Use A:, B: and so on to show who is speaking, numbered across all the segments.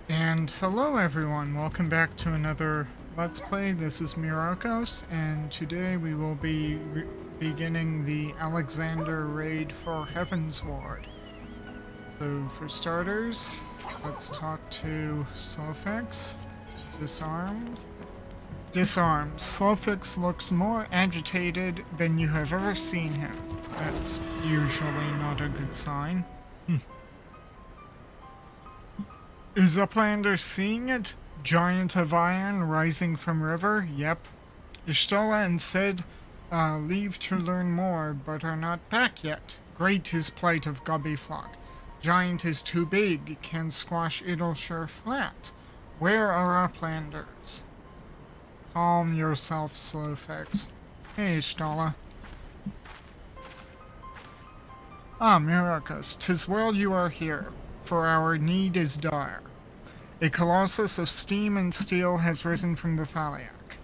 A: And hello everyone, welcome back to another Let's Play. This is Myrokos, and today we will be beginning the Alexander raid for Heaven's Ward. So for starters, let's talk to Slowfix. Disarmed. Disarmed. Slowfix looks more agitated than you have ever seen him. That's usually not a good sign. Is Uplander seeing it? Giant of iron rising from river? Yep. Ishtola and Sid leave to learn more, but are not back yet. Great is plight of Gobbyflock. Giant is too big, can squash Idleshire flat. Where are Uplanders? Calm yourself, Slowfix. Hey, Ishtola. Ah, Myrokos, 'tis well you are here, for our need is dire. A colossus of steam and steel has risen from the Thaliac.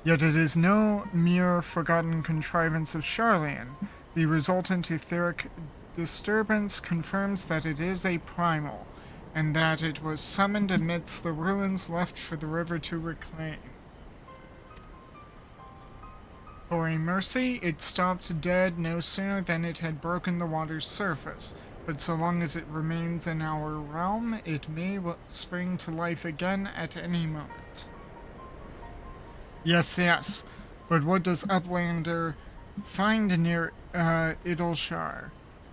A: Yet it is no mere forgotten contrivance of Charlian. The resultant etheric disturbance confirms that it is a primal, and that it was summoned amidst the ruins left for the river to reclaim. For a mercy, it stopped dead no sooner than it had broken the water's surface, but so long as it remains in our realm, it may spring to life again at any moment. Yes, but what does Uplander find near Idleshire?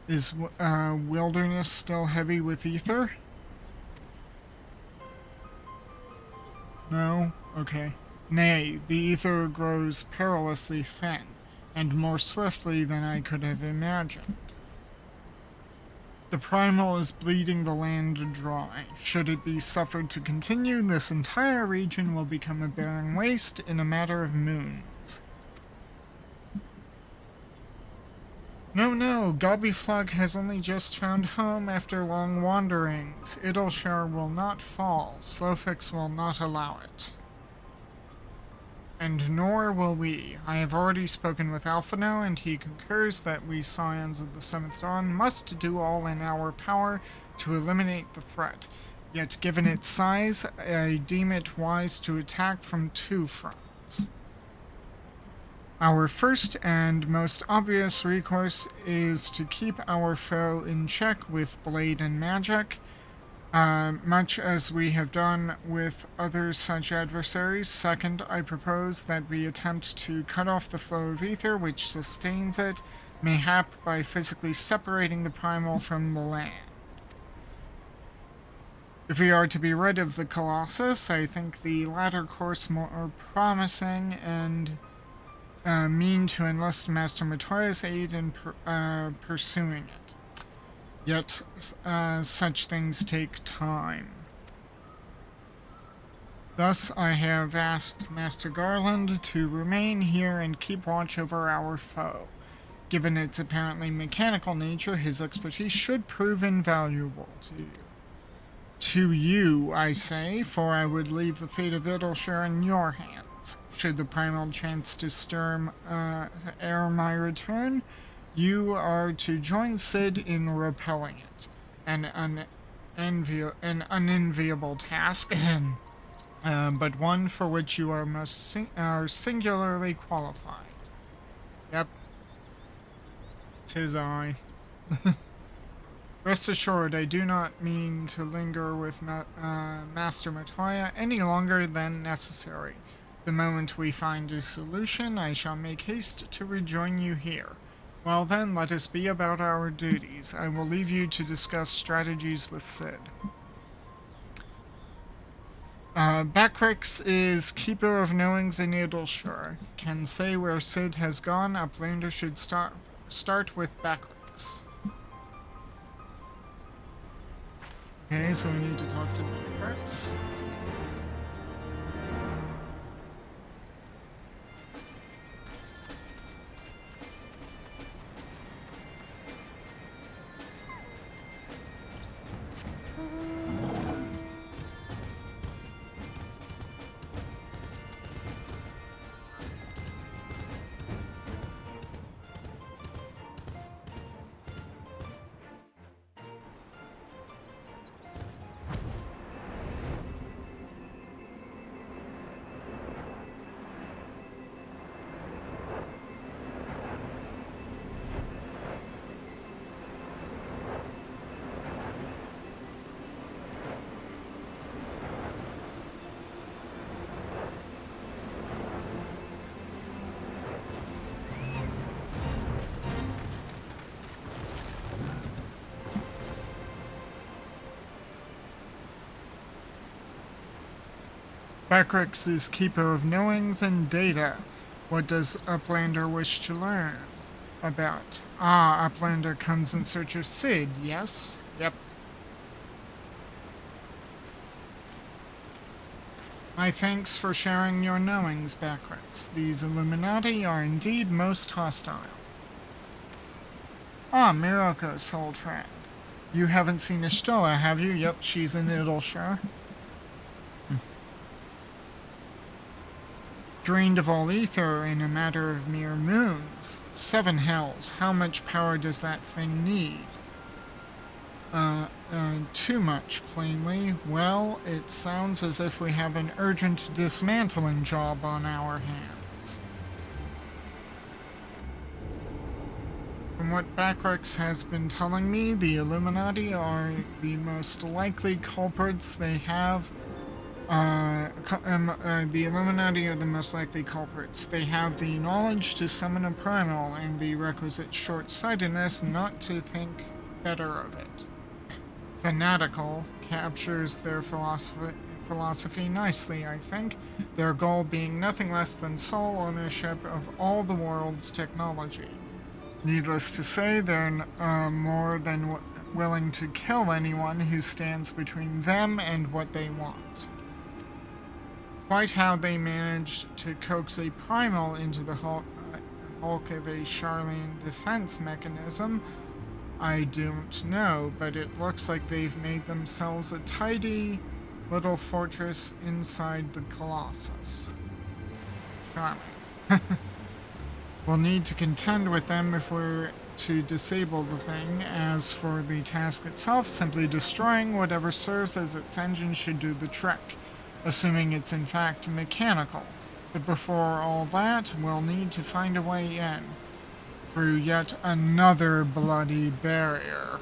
A: Is wilderness still heavy with ether? No? Okay. Nay, the ether grows perilously thin, and more swiftly than I could have imagined. The primal is bleeding the land dry. Should it be suffered to continue, this entire region will become a barren waste in a matter of moons. No, Gobbyflog has only just found home after long wanderings. Idleshire will not fall. Slowfix will not allow it. And nor will we. I have already spoken with Alphino, and he concurs that we Scions of the Seventh Dawn must do all in our power to eliminate the threat. Yet given its size, I deem it wise to attack from two fronts. Our first and most obvious recourse is to keep our foe in check with blade and magic, much as we have done with other such adversaries. Second, I propose that we attempt to cut off the flow of ether which sustains it, mayhap by physically separating the primal from the land. If we are to be rid of the Colossus, I think the latter course more promising, and mean to enlist Master Matoya's aid in pursuing it. Yet, such things take time. Thus, I have asked Master Garland to remain here and keep watch over our foe. Given its apparently mechanical nature, his expertise should prove invaluable to you. To you, I say, for I would leave the fate of Idleshire in your hands. Should the primal chance to stir ere my return, you are to join Sid in repelling it. An unenviable task, but one for which you are singularly qualified. Yep. 'Tis I. Rest assured, I do not mean to linger with Master Matoya any longer than necessary. The moment we find a solution, I shall make haste to rejoin you here. Well then, let us be about our duties. I will leave you to discuss strategies with Sid. Backrix is Keeper of Knowings in Idleshire. Can say where Sid has gone. Uplander should start with Backrix. Okay, so we need to talk to Backrix. Beckrix is keeper of knowings and data. What does Uplander wish to learn about? Ah, Uplander comes in search of Sid, yes? Yep. My thanks for sharing your knowings, Beckrix. These Illuminati are indeed most hostile. Ah, Myrokos, old friend. You haven't seen Ishtola, have you? Yep, she's in Idleshire. Drained of all ether in a matter of mere moons. 7 hells. How much power does that thing need? Too much, plainly. Well, it sounds as if we have an urgent dismantling job on our hands. From what Beckrix has been telling me, the Illuminati are the most likely culprits they have. The Illuminati are the most likely culprits. They have the knowledge to summon a primal and the requisite short-sightedness not to think better of it. Fanatical captures their philosophy nicely, I think, their goal being nothing less than sole ownership of all the world's technology. Needless to say, they're more than willing to kill anyone who stands between them and what they want. Quite how they managed to coax a primal into the hulk of a Charlian defense mechanism, I don't know, but it looks like they've made themselves a tidy little fortress inside the Colossus. Charming. We'll need to contend with them if we're to disable the thing. As for the task itself, simply destroying whatever serves as its engine should do the trick, assuming it's in fact mechanical. But before all that, we'll need to find a way in. Through yet another bloody barrier.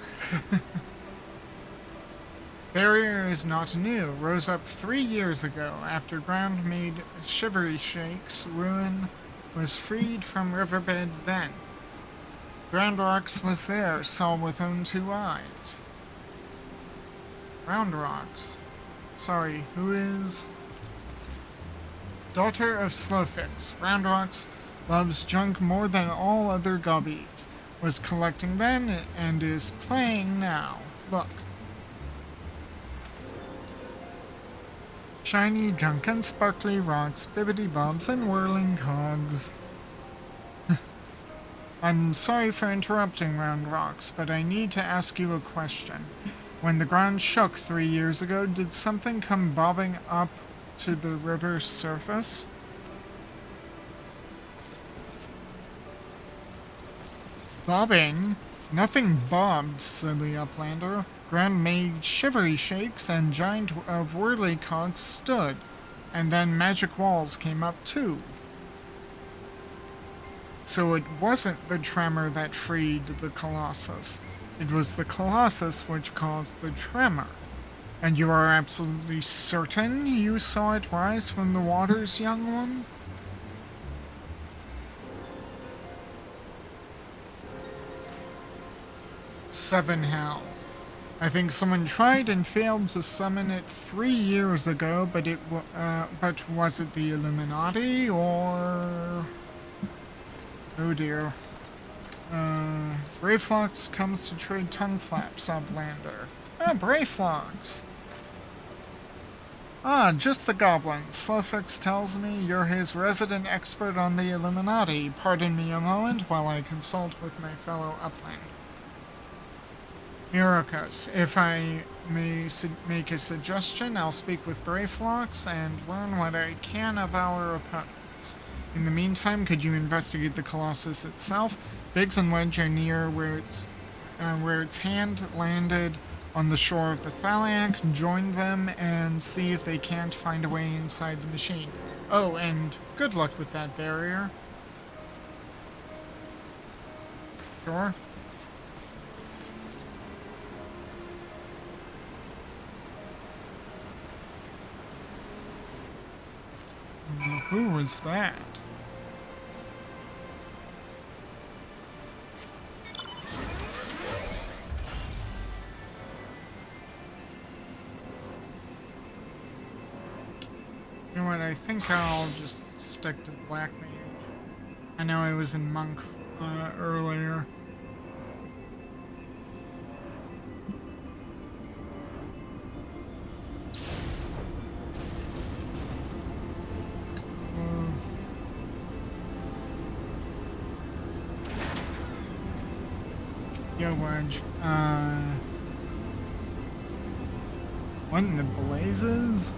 A: Barrier is not new. Rose up 3 years ago, after ground made shivery shakes. Ruin was freed from riverbed then. Ground Rocks was there, saw with own 2 eyes. Ground Rocks. Sorry, who is? Daughter of Slowfix. Round Rocks loves junk more than all other gobbies. Was collecting then and is playing now. Look. Shiny, drunken, sparkly rocks, bibbity bobs, and whirling cogs. I'm sorry for interrupting, Round Rocks, but I need to ask you a question. When the ground shook 3 years ago, did something come bobbing up to the river's surface? Bobbing? Nothing bobbed, silly Uplander. Ground made shivery shakes and giant of whirly cogs stood, and then magic walls came up too. So it wasn't the tremor that freed the Colossus. It was the Colossus which caused the tremor. And you are absolutely certain you saw it rise from the waters, young one? Seven hells. I think someone tried and failed to summon it 3 years ago, but but was it the Illuminati or? Oh dear. Brayflox comes to trade tongue flaps, Uplander. Ah, Brayflox. Ah, just the goblin. Slowfix tells me you're his resident expert on the Illuminati. Pardon me a moment while I consult with my fellow Uplander. Myrokos, if I may make a suggestion, I'll speak with Brayflox and learn what I can of our opponents. In the meantime, could you investigate the Colossus itself? Biggs and Wedge are near where its hand landed on the shore of the Thaliac. Join them and see if they can't find a way inside the machine. Oh, and good luck with that barrier. Sure. Who was that? You know what, I think I'll just stick to Black Mage. I know I was in Monk earlier. Yo, Wedge. What in the blazes?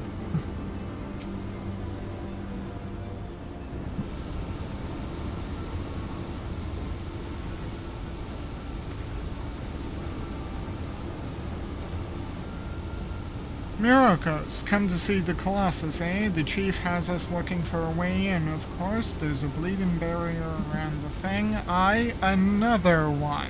A: Myrokos, come to see the Colossus, eh? The chief has us looking for a way in, of course. There's a bleeding barrier around the thing. Another one.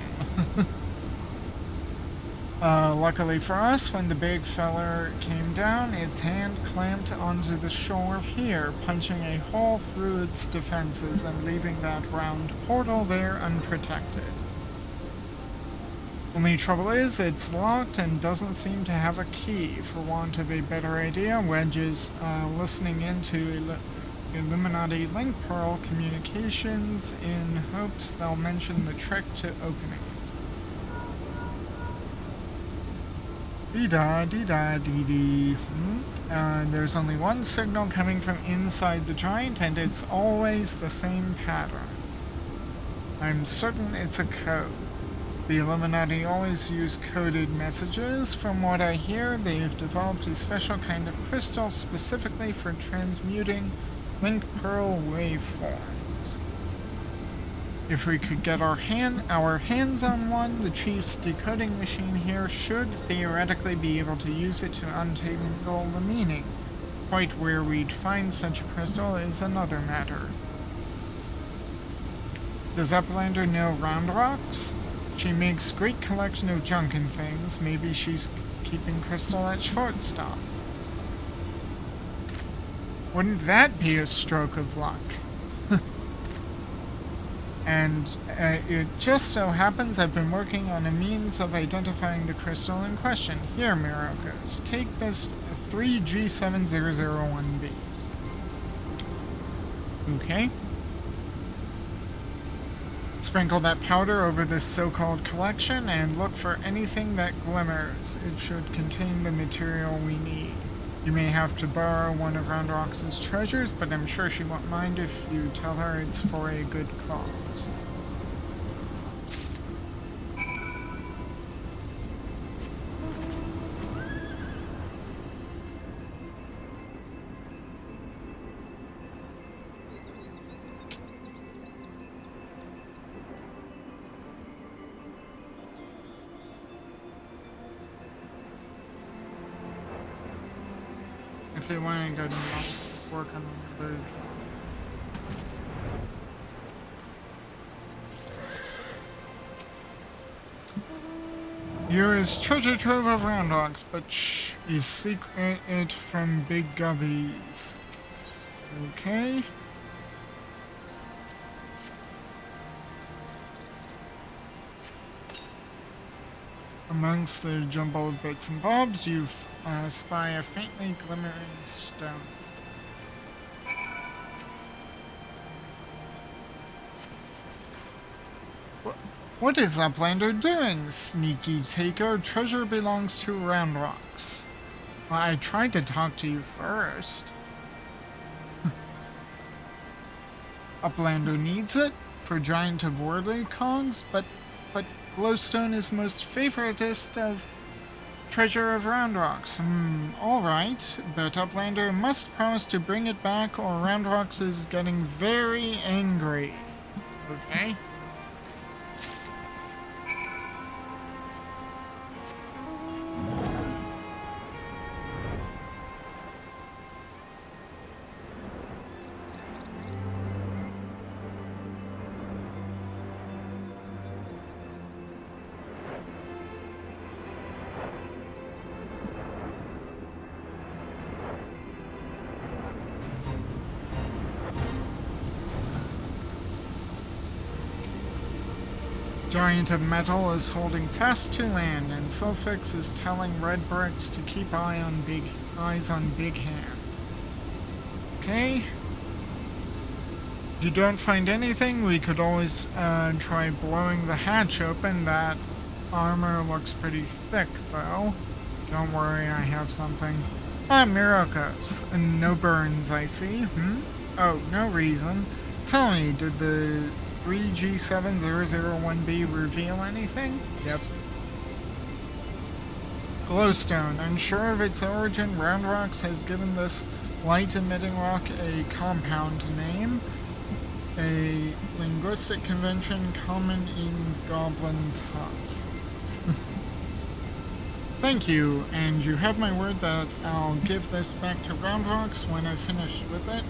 A: Luckily for us, when the big feller came down, its hand clamped onto the shore here, punching a hole through its defenses and leaving that round portal there unprotected. Only trouble is, it's locked and doesn't seem to have a key. For want of a better idea, Wedge is listening into Illuminati Link Pearl communications in hopes they'll mention the trick to opening it. Dee-da-dee-da-dee-dee. There's only one signal coming from inside the giant, and it's always the same pattern. I'm certain it's a code. The Illuminati always use coded messages. From what I hear, they've developed a special kind of crystal specifically for transmuting Link Pearl waveforms. If we could get our hands on one, the chief's decoding machine here should theoretically be able to use it to untangle the meaning. Quite where we'd find such a crystal is another matter. Does Uplander know Round Rocks? She makes great collection of junk and things. Maybe she's keeping crystal at shortstop. Wouldn't that be a stroke of luck? And it just so happens I've been working on a means of identifying the crystal in question. Here, Myrokos, take this 3G7001B. Okay. Sprinkle that powder over this so-called collection and look for anything that glimmers. It should contain the material we need. You may have to borrow one of Roundrox's treasures, but I'm sure she won't mind if you tell her it's for a good cause. Actually, why don't I go to work on the bridge? Here is treasure trove of Roundrocks, but shh, is secret it from big gubbies. Okay. Amongst the jumble of bits and bobs, you spy a faintly glimmering stone. What is Uplander doing, sneaky taker? Treasure belongs to Roundrocks. Well, I tried to talk to you first. Uplander needs it for giant of worldly cogs, but glowstone is most favoritist of treasure of Roundrocks. Alright, but Uplander must promise to bring it back or Roundrocks is getting very angry. Okay? Giant of Metal is holding fast to land, and Sulfix is telling Red Bricks to keep eyes on Big Hand. Okay. If you don't find anything, we could always try blowing the hatch open. That armor looks pretty thick, though. Don't worry, I have something. Ah, Myrokos. No burns, I see. Oh, no reason. Tell me, did the 3G7001B reveal anything? Yep. Glowstone. Unsure of its origin, Round Rocks has given this light-emitting rock a compound name. A linguistic convention common in Goblin tongue. Thank you, and you have my word that I'll give this back to Round Rocks when I've finished with it.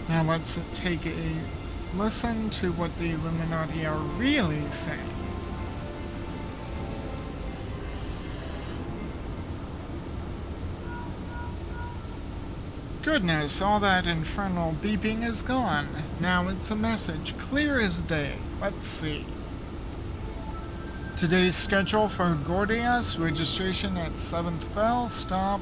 A: Now let's take a listen to what the Illuminati are really saying. Goodness, all that infernal beeping is gone. Now it's a message, clear as day. Let's see. Today's schedule for Gordias, registration at 7th bell, stop.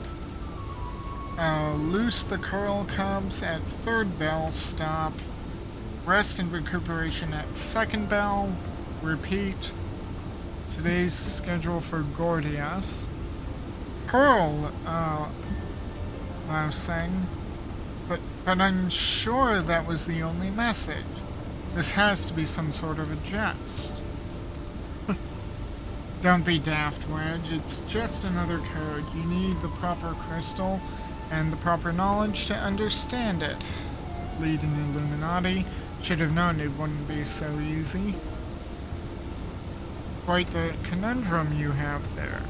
A: Loose the curl cubs at 3rd bell, stop. Rest and recuperation at 2nd bell, repeat. Today's schedule for Gordias. Curl, lousing. But I'm sure that was the only message. This has to be some sort of a jest. Don't be daft, Wedge. It's just another code. You need the proper crystal and the proper knowledge to understand it. Leading Illuminati. Should have known it wouldn't be so easy. Quite the conundrum you have there.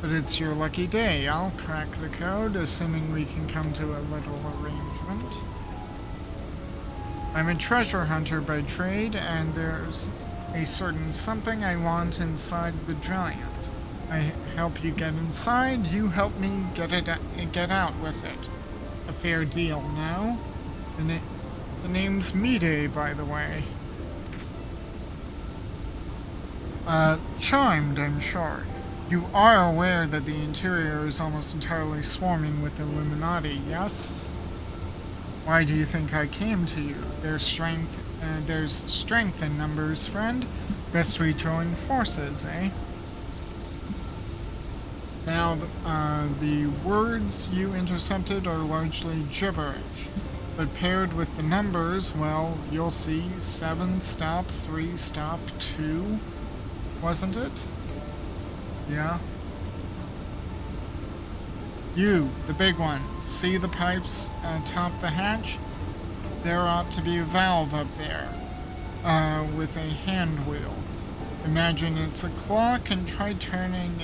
A: But it's your lucky day. I'll crack the code, assuming we can come to a little arrangement. I'm a treasure hunter by trade, and there's a certain something I want inside the giant. I help you get inside, you help me get out with it. A fair deal, no? The name's Mide, by the way. Charmed, I'm sure. You are aware that the interior is almost entirely swarming with Illuminati, yes? Why do you think I came to you? There's strength in numbers, friend. Best we join forces, eh? Now, the words you intercepted are largely gibberish, but paired with the numbers, well, you'll see 7 stop, 3 stop, 2, wasn't it? Yeah? You, the big one, see the pipes atop the hatch? There ought to be a valve up there, with a hand wheel. Imagine it's a clock and try turning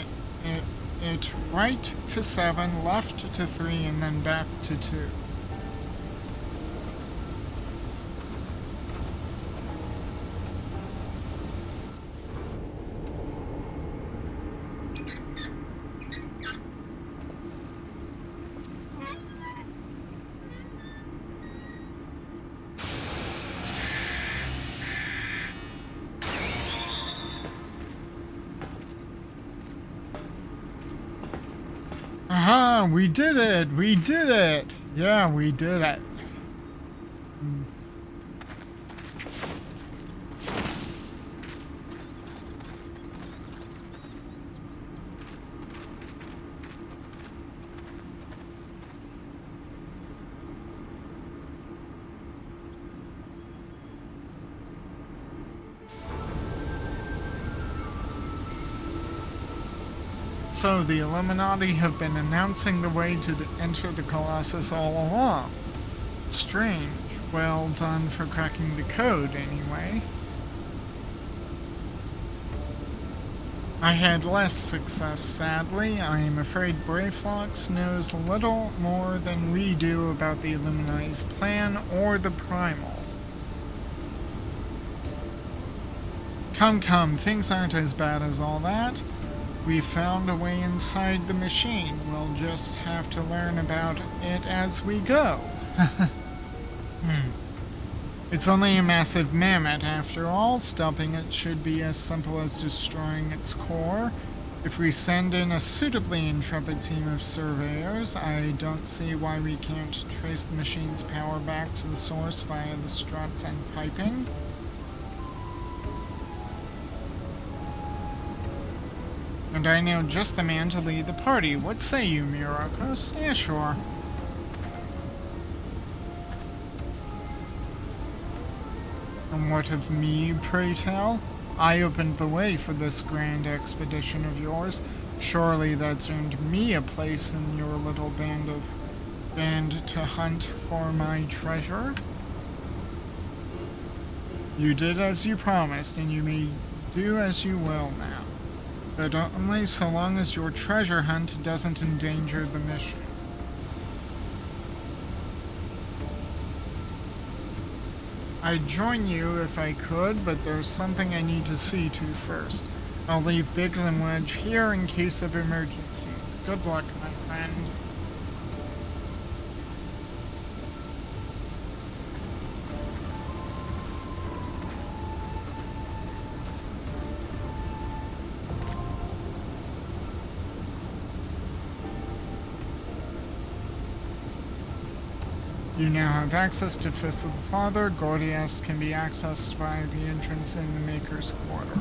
A: it right to 7, left to 3, and then back to 2. Aha, we did it! We did it! Yeah, we did it. So the Illuminati have been announcing the way to enter the Colossus all along. Strange. Well done for cracking the code, anyway. I had less success, sadly. I am afraid Brayflox knows little more than we do about the Illuminati's plan or the Primal. Come, things aren't as bad as all that. We found a way inside the machine. We'll just have to learn about it as we go. It's only a massive mammoth after all. Stopping it should be as simple as destroying its core. If we send in a suitably intrepid team of surveyors, I don't see why we can't trace the machine's power back to the source via the struts and piping. And I know just the man to lead the party. What say you, Myrokos? Yeah, sure. And what of me, pray tell? I opened the way for this grand expedition of yours. Surely that's earned me a place in your little band to hunt for my treasure. You did as you promised, and you may do as you will now. But only so long as your treasure hunt doesn't endanger the mission. I'd join you if I could, but there's something I need to see to first. I'll leave Biggs and Wedge here in case of emergencies. Good luck, my friend. You now have access to Fist of the Father. Gordias can be accessed by the entrance in the Maker's Quarter.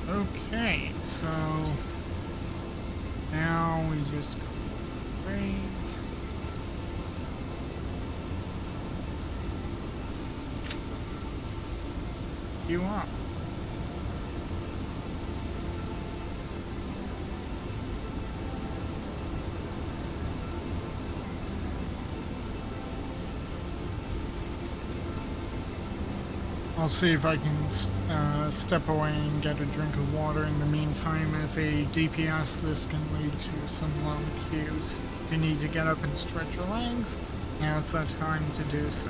A: Okay, so now we just go trades. You up. I'll see if I can step away and get a drink of water in the meantime. As a DPS, this can lead to some long queues. If you need to get up and stretch your legs, now's the time to do so.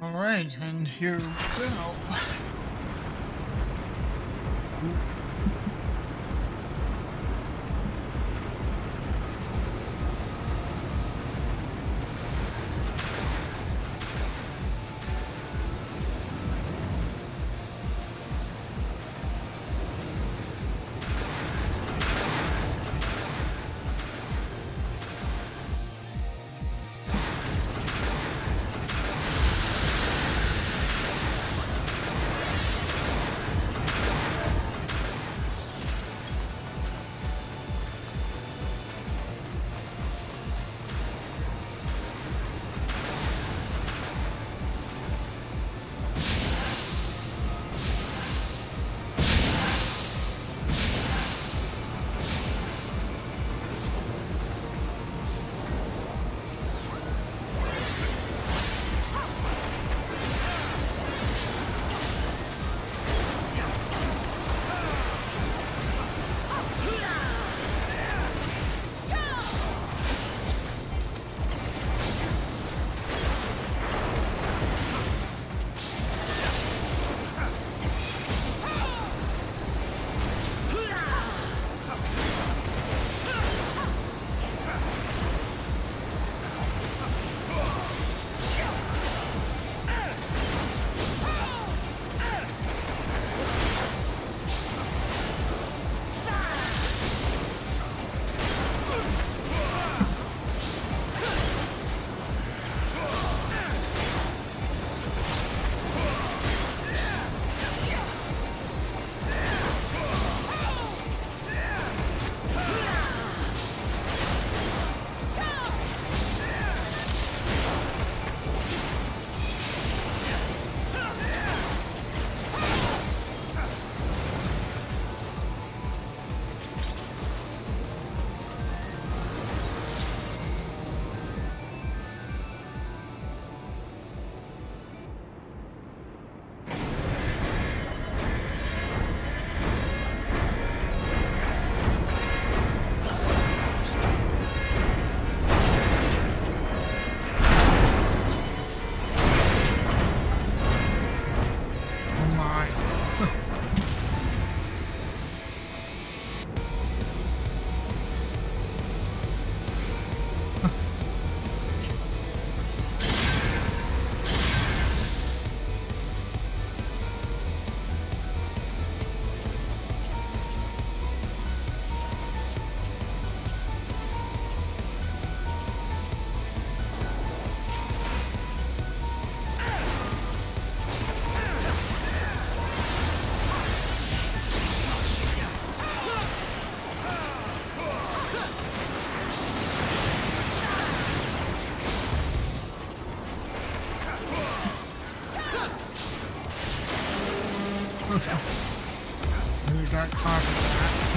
A: Alright, and here we go. We got caught with that.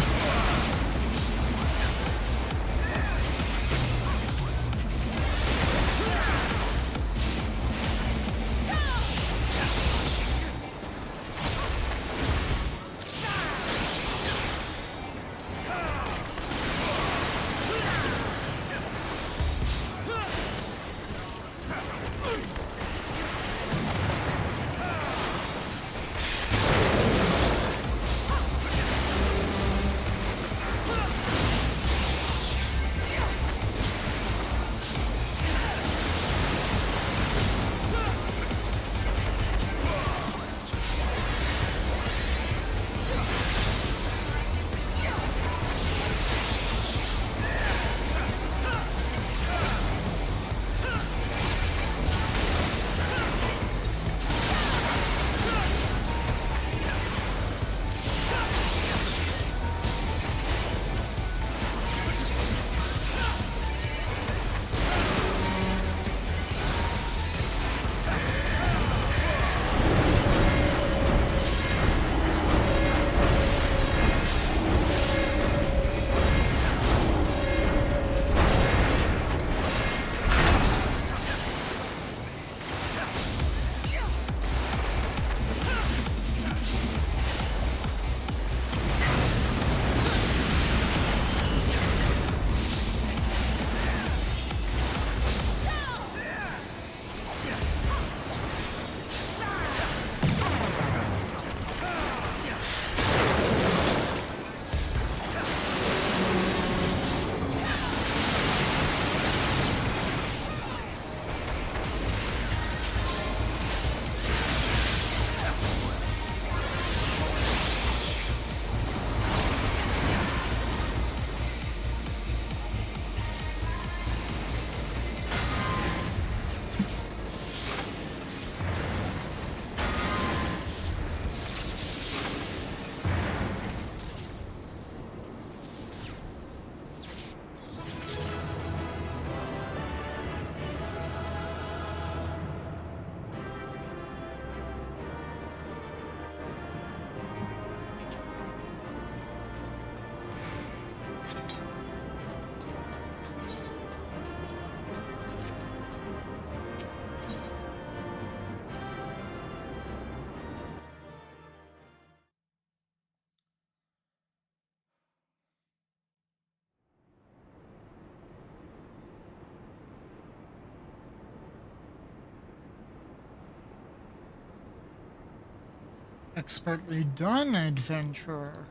A: Expertly done, adventurer.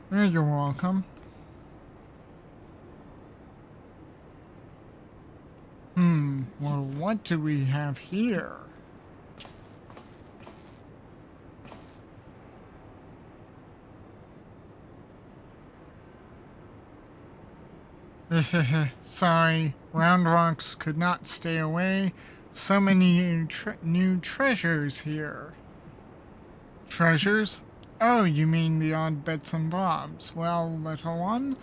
A: You're welcome. Well, what do we have here? Sorry, Round Rocks could not stay away. So many new treasures here. Treasures? Oh, you mean the odd bits and bobs. Well, little one,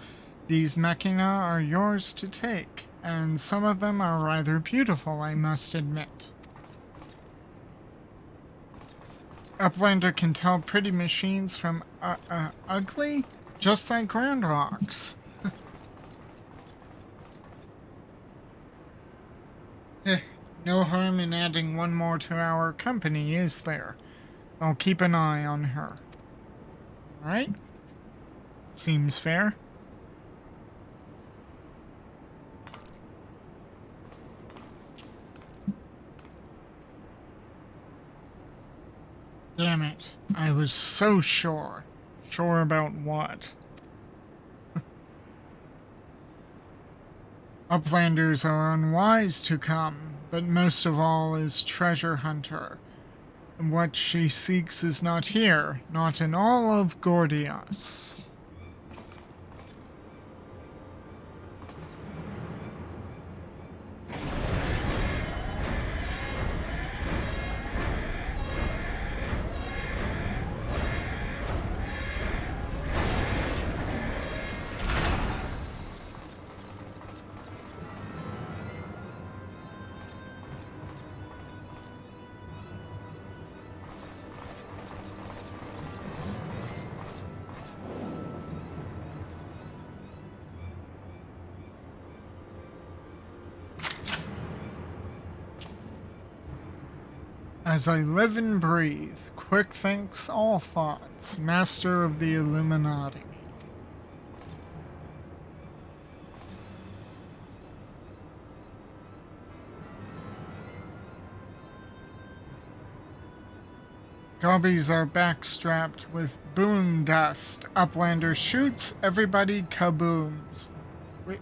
A: these machina are yours to take, and some of them are rather beautiful, I must admit. Uplander can tell pretty machines from ugly, just like Ground Rocks. No harm in adding one more to our company, is there? I'll keep an eye on her. Alright? Seems fair. Damn it. I was so sure. Sure about what? Uplanders are unwise to come, but most of all is Treasure Hunter. And what she seeks is not here, not in all of Gordias. As I live and breathe, quick thinks all thoughts, master of the Illuminati. Gobbies are backstrapped with boom dust. Uplander shoots, everybody kabooms. Wait,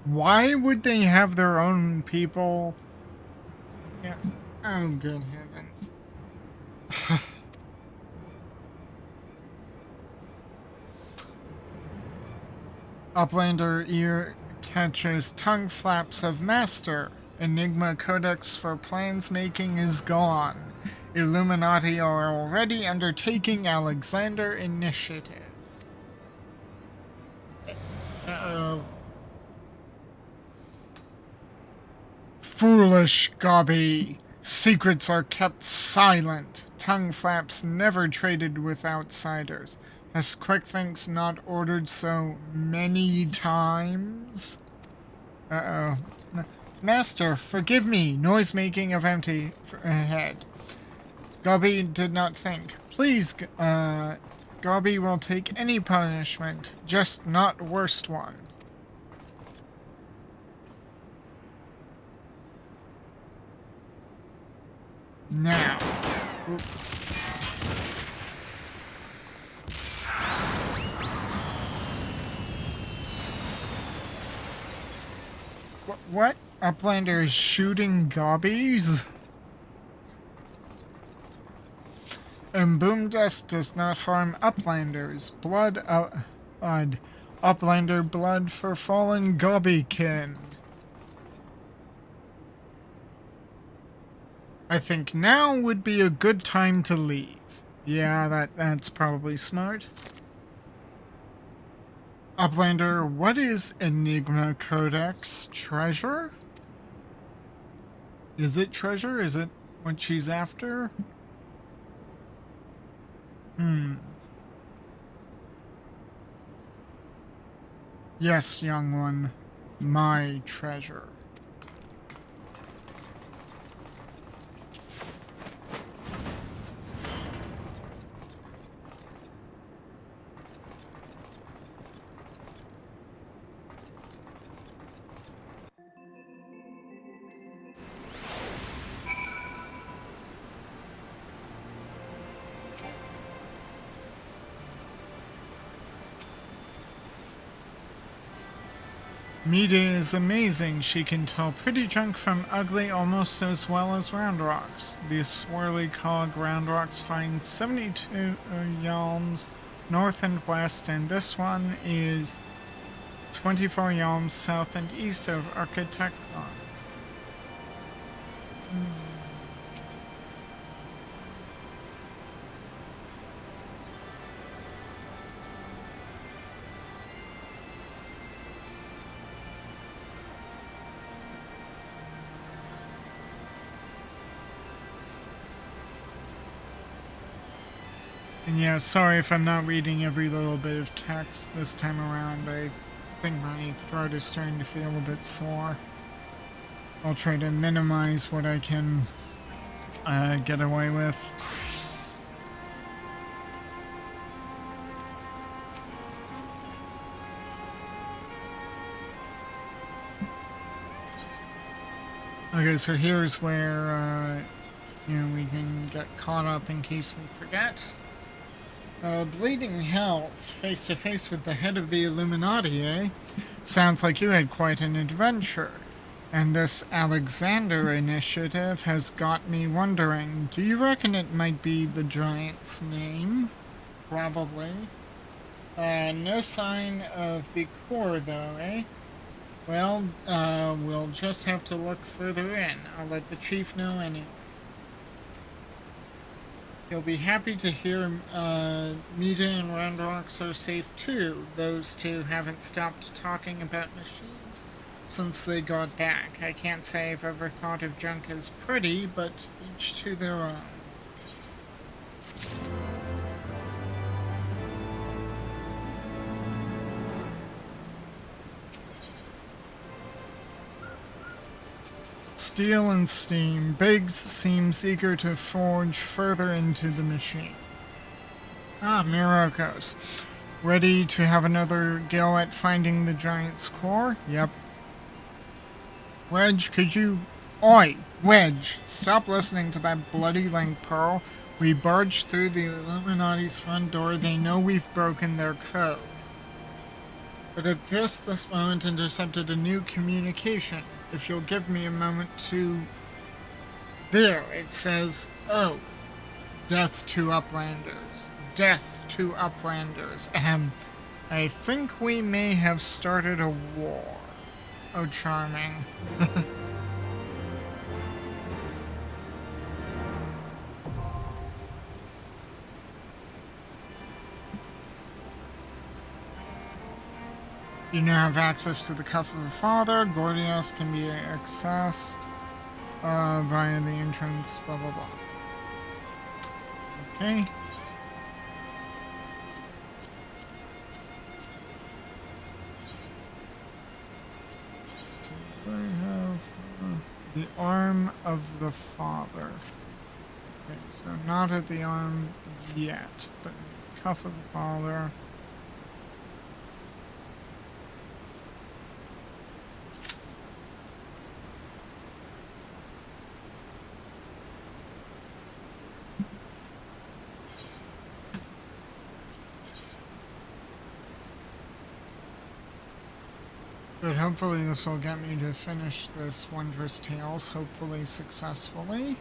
A: why would they have their own people? Yeah. Oh, good heavens. Uplander ear catches tongue flaps of master. Enigma Codex for plans making is gone. Illuminati are already undertaking Alexander initiative. Uh-oh. Foolish Gobby. Secrets are kept silent. Tongue flaps never traded with outsiders. Has Quickthinks not ordered so many times? Uh-oh. Master, forgive me. Noise making of empty head. Gobby did not think. Please, Gobby will take any punishment, just not worst one. Now. Oop. What? Uplander is shooting gobbies? And boom dust does not harm uplanders. Uplander blood for fallen gobbiekin. I think now would be a good time to leave. Yeah, that's probably smart. Uplander, what is Enigma Codex? Treasure? Is it treasure? Is it what she's after? Yes, young one. My treasure. Mita is amazing. She can tell pretty junk from ugly almost as well as round rocks. The swirly cog round rocks find 72 yalms north and west, and this one is 24 yalms south and east of Architecton. And yeah, sorry if I'm not reading every little bit of text this time around. I think my throat is starting to feel a bit sore. I'll try to minimize what I can get away with. Okay, so here's where we can get caught up in case we forget. Bleeding Hells, face to face with the head of the Illuminati, eh? Sounds like you had quite an adventure. And this Alexander initiative has got me wondering, do you reckon it might be the giant's name? Probably. No sign of the core though, eh? Well, we'll just have to look further in. I'll let the chief know anyway. He'll be happy to hear Mita and Roundrocks are safe too. Those two haven't stopped talking about machines since they got back. I can't say I've ever thought of junk as pretty, but each to their own. Steel and steam. Biggs seems eager to forge further into the machine. Myrokos. Ready to have another go at finding the giant's core? Yep. Wedge, could you... Oi! Wedge! Stop listening to that bloody link, Pearl. We barged through the Illuminati's front door. They know we've broken their code. But at just this moment intercepted a new communication. If you'll give me a moment to... There, it says, oh, death to Uplanders. Death to Uplanders. Ahem. I think we may have started a war. Oh, charming. You now have access to the cuff of the father. Gordios can be accessed via the entrance, blah blah blah. Okay. So I have the arm of the father. Okay, so not at the arm yet, but cuff of the father. But hopefully this will get me to finish this Wondrous Tales, hopefully successfully.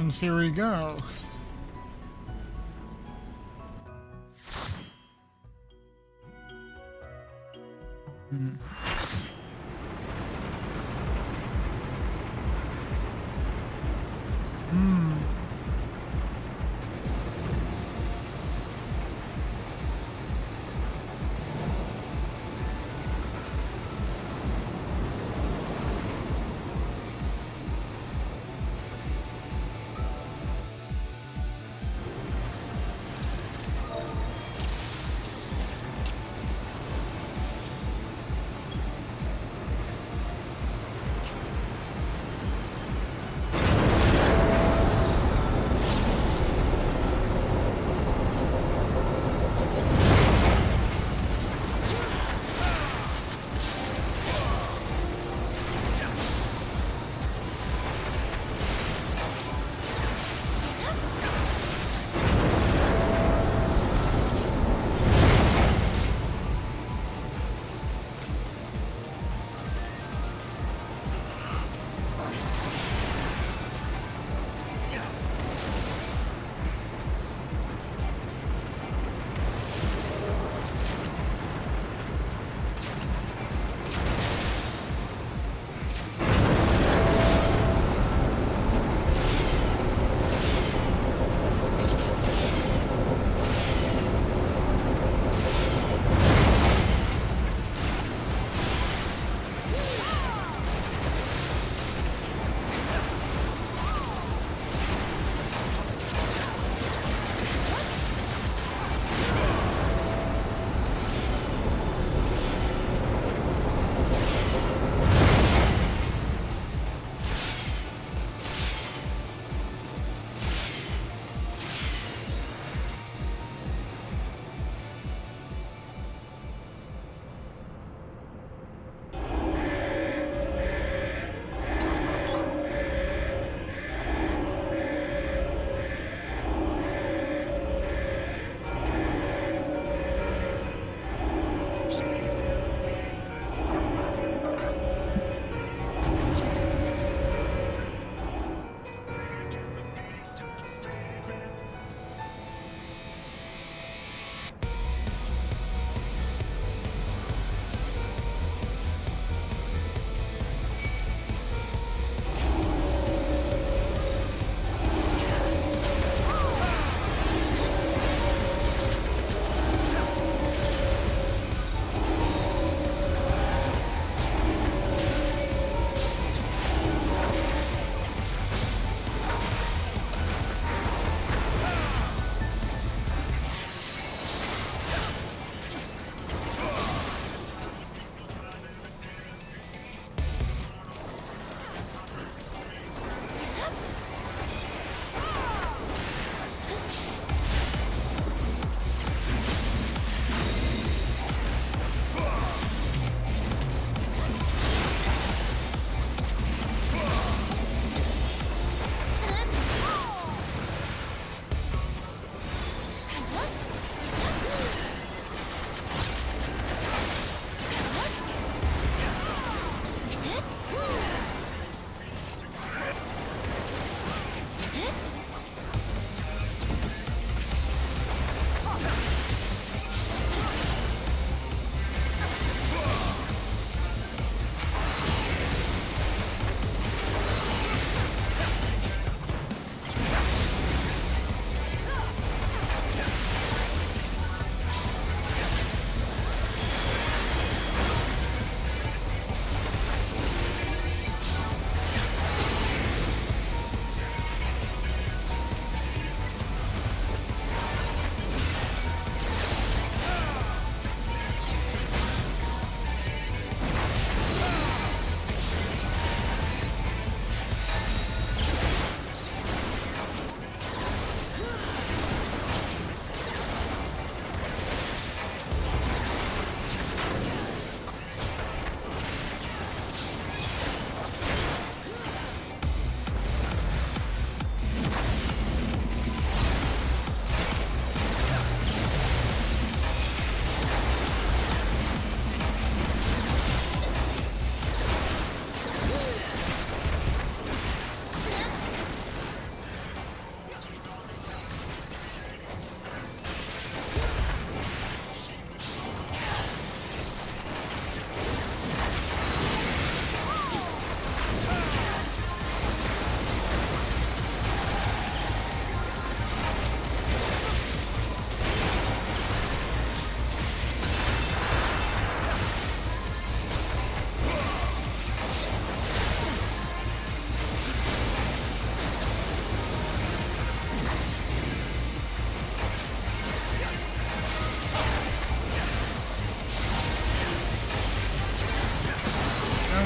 A: And here we go.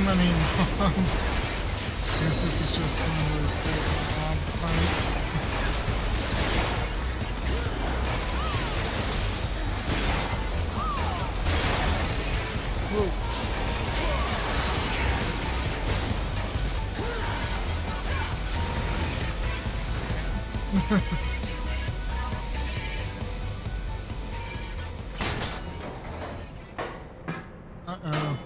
A: many mobs. I guess this is just one of those big mob fights. Whoa. Uh-oh.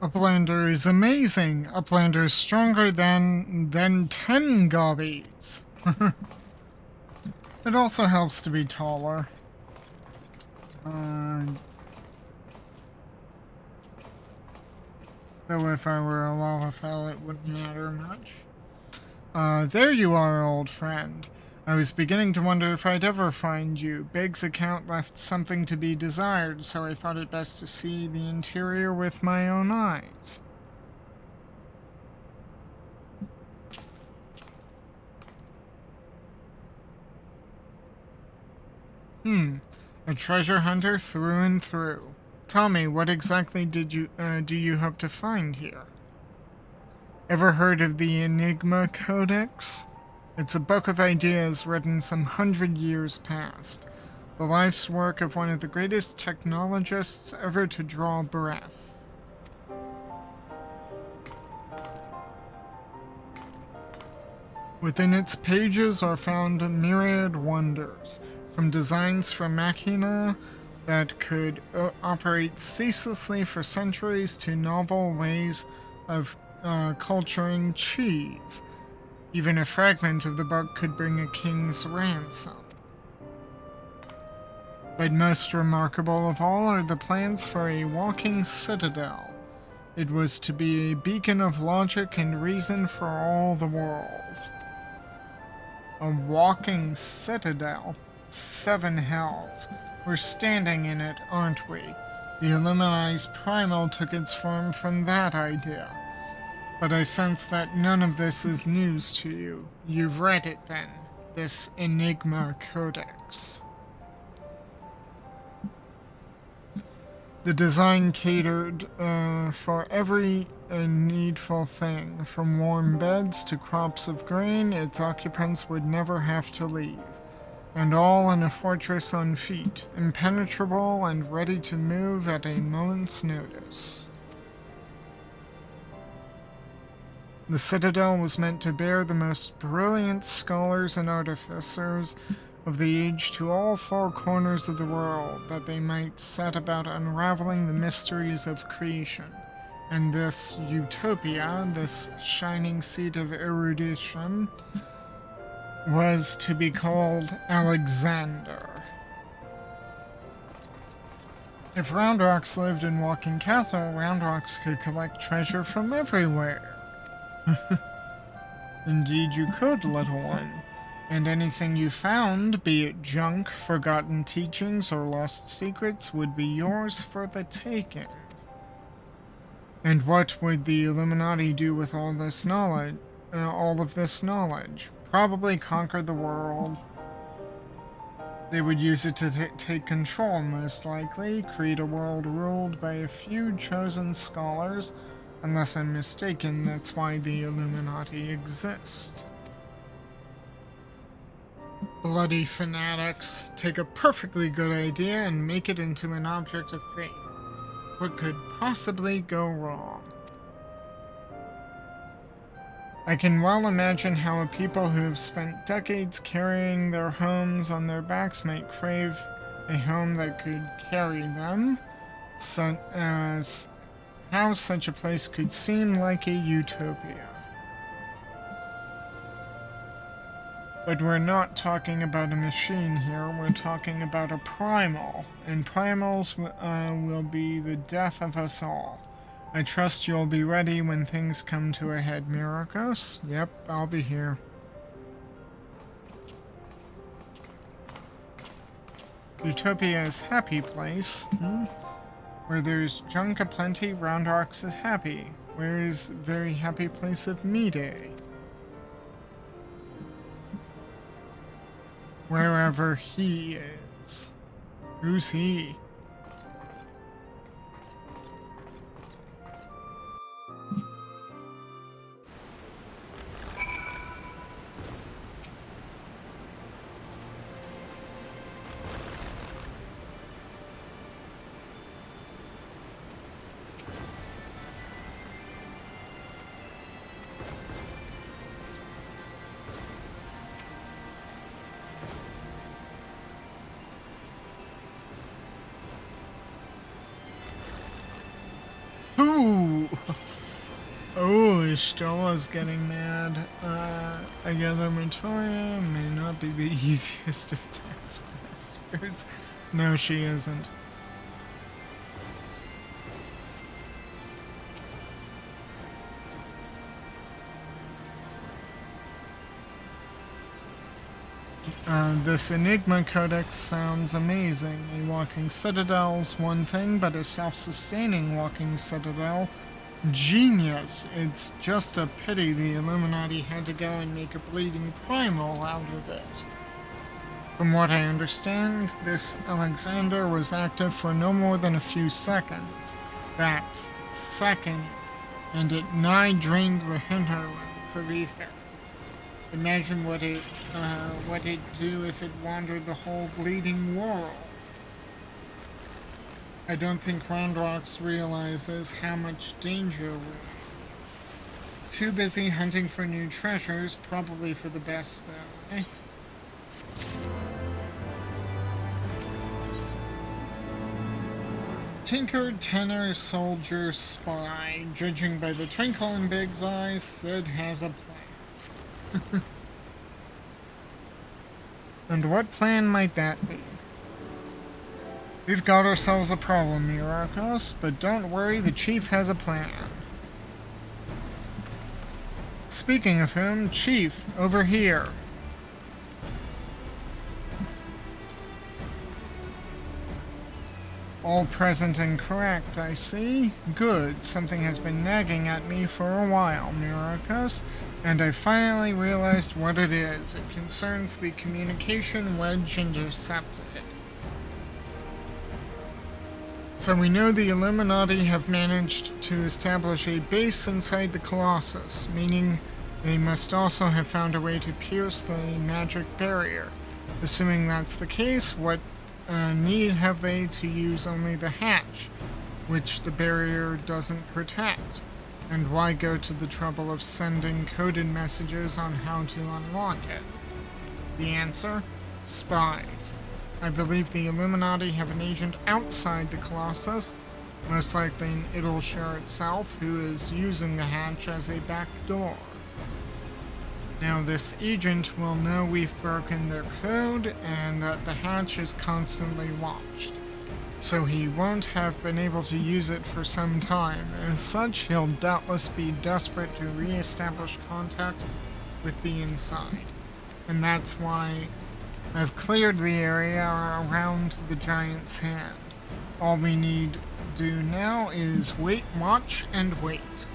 A: Uplander is amazing. Uplander is stronger than 10 gobbies. It also helps to be taller. Though if I were a Lalafell, it wouldn't matter much. There you are, old friend. I was beginning to wonder if I'd ever find you. Big's account left something to be desired, so I thought it best to see the interior with my own eyes. A treasure hunter through and through. Tell me, what exactly do you hope to find here? Ever heard of the Enigma Codex? It's a book of ideas written some 100 years past. The life's work of one of the greatest technologists ever to draw breath. Within its pages are found myriad wonders, from designs for machina that could operate ceaselessly for centuries to novel ways of culturing cheese. Even a fragment of the book could bring a king's ransom. But most remarkable of all are the plans for a walking citadel. It was to be a beacon of logic and reason for all the world. A walking citadel? 7 hells. We're standing in it, aren't we? The Illuminati's primal took its form from that idea. But I sense that none of this is news to you. You've read it then, this Enigma Codex. The design catered for every needful thing, from warm beds to crops of grain. Its occupants would never have to leave. And all in a fortress on feet, impenetrable and ready to move at a moment's notice. The citadel was meant to bear the most brilliant scholars and artificers of the age to all 4 corners of the world, that they might set about unraveling the mysteries of creation. And this utopia, this shining seat of erudition, was to be called Alexander. If Roundrocks lived in Walking Castle, Roundrocks could collect treasure from everywhere. Indeed you could, little one. And anything you found, be it junk, forgotten teachings, or lost secrets, would be yours for the taking. And what would the Illuminati do with all this knowledge? All of this knowledge? Probably conquer the world. They would use it to take control, most likely, create a world ruled by a few chosen scholars. Unless I'm mistaken, that's why the Illuminati exist. Bloody fanatics take a perfectly good idea and make it into an object of faith. What could possibly go wrong? I can well imagine how a people who have spent decades carrying their homes on their backs might crave a home that could carry them, how such a place could seem like a utopia. But we're not talking about a machine here, we're talking about a primal, and primals will be the death of us all. I trust you'll be ready when things come to a head, Myrokos. Yep, I'll be here. Utopia is happy place. Where there's junk aplenty, Roundrox is happy. Where is very happy place of me-day? Wherever he is. Who's he? Ooh! Oh, Ishtola's getting mad. I gather Matoria may not be the easiest of taskmasters. No, she isn't. This Enigma Codex sounds amazing. A walking citadel's one thing, but a self-sustaining walking citadel, genius. It's just a pity the Illuminati had to go and make a bleeding primal out of it. From what I understand, this Alexander was active for no more than a few seconds. That's seconds. And it nigh drained the hinterlands of ether. Imagine what it'd do if it wandered the whole bleeding world. I don't think Roundrox realizes how much danger we're in. Too busy hunting for new treasures, probably for the best though, eh? Tinker, tenor, soldier, spy. Judging by the twinkle in Big's eyes, Sid has a plan. And what plan might that be? We've got ourselves a problem, Myrokos, but don't worry, the Chief has a plan. Speaking of whom, Chief, over here. All present and correct, I see. Good, something has been nagging at me for a while, Myrokos, and I finally realized what it is. It concerns the communication wedge intercepted. So we know the Illuminati have managed to establish a base inside the Colossus, meaning they must also have found a way to pierce the magic barrier. Assuming that's the case, what need have they to use only the hatch, which the barrier doesn't protect? And why go to the trouble of sending coded messages on how to unlock it? The answer? Spies. I believe the Illuminati have an agent outside the Colossus, most likely in Idleshire itself, who is using the hatch as a back door. Now this agent will know we've broken their code and that the hatch is constantly watched, so he won't have been able to use it for some time. As such, he'll doubtless be desperate to re-establish contact with the inside. And that's why I've cleared the area around the giant's hand. All we need to do now is wait, watch, and wait.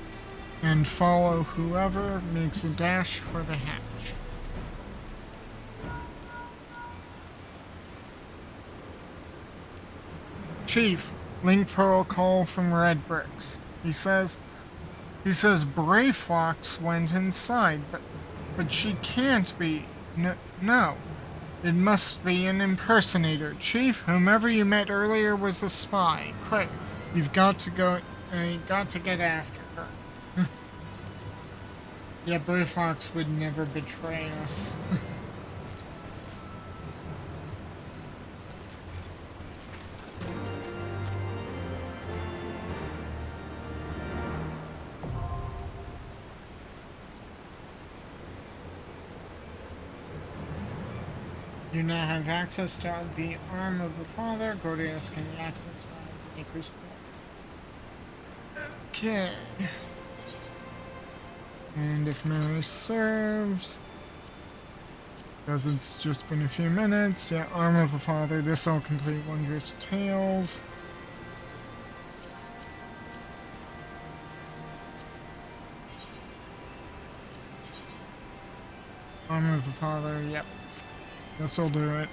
A: And follow whoever makes a dash for the hatch. Chief, Link Pearl call from Red Bricks. He says Brayfox went inside, but she can't be. No. It must be an impersonator. Chief, whomever you met earlier was a spy. Quick, you've got to get after her. Yeah, Brayfox would never betray us. You now have access to the arm of the father. Gordius can access the Maker's Core. Okay. And if memory serves, because it's just been a few minutes, yeah, arm of the father. This will complete One Drift's Tales. Arm of the father, yep. This'll do it.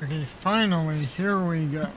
A: Okay, finally, here we go.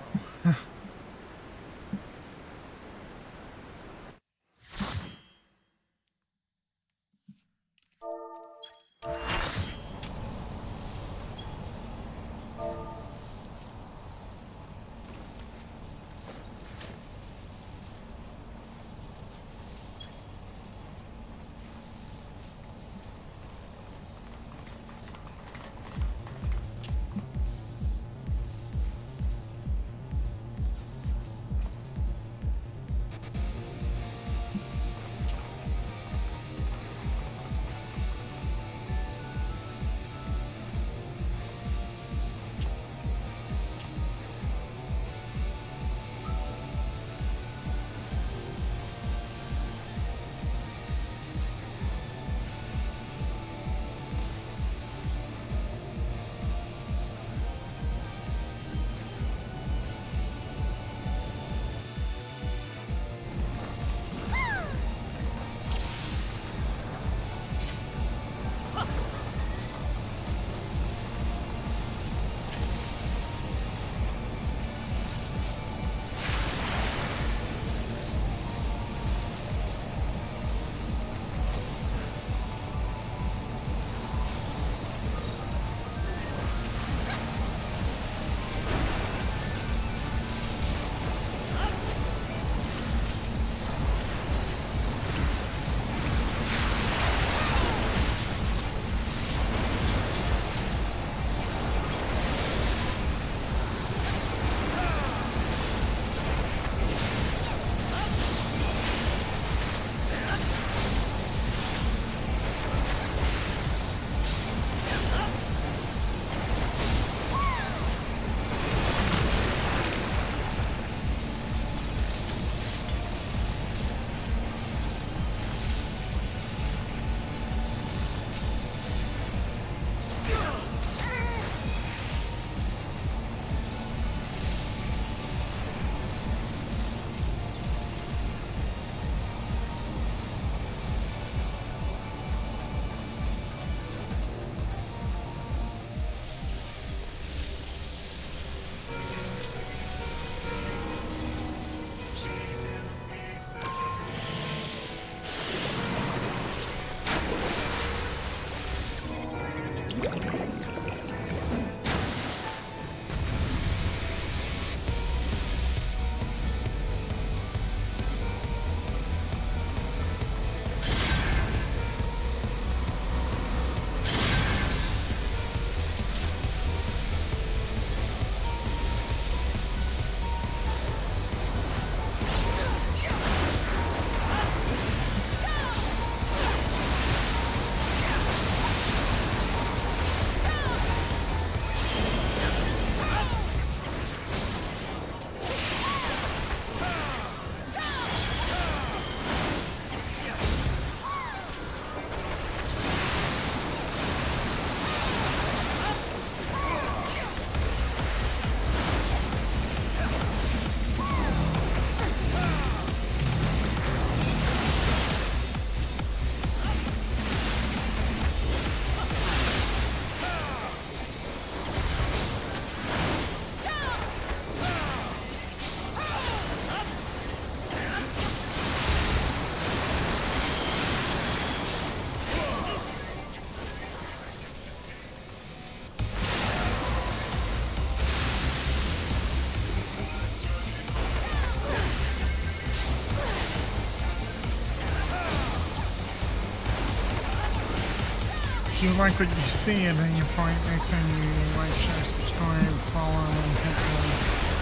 A: If you like what you see at any point, make sure you like, share, subscribe, follow, and hit the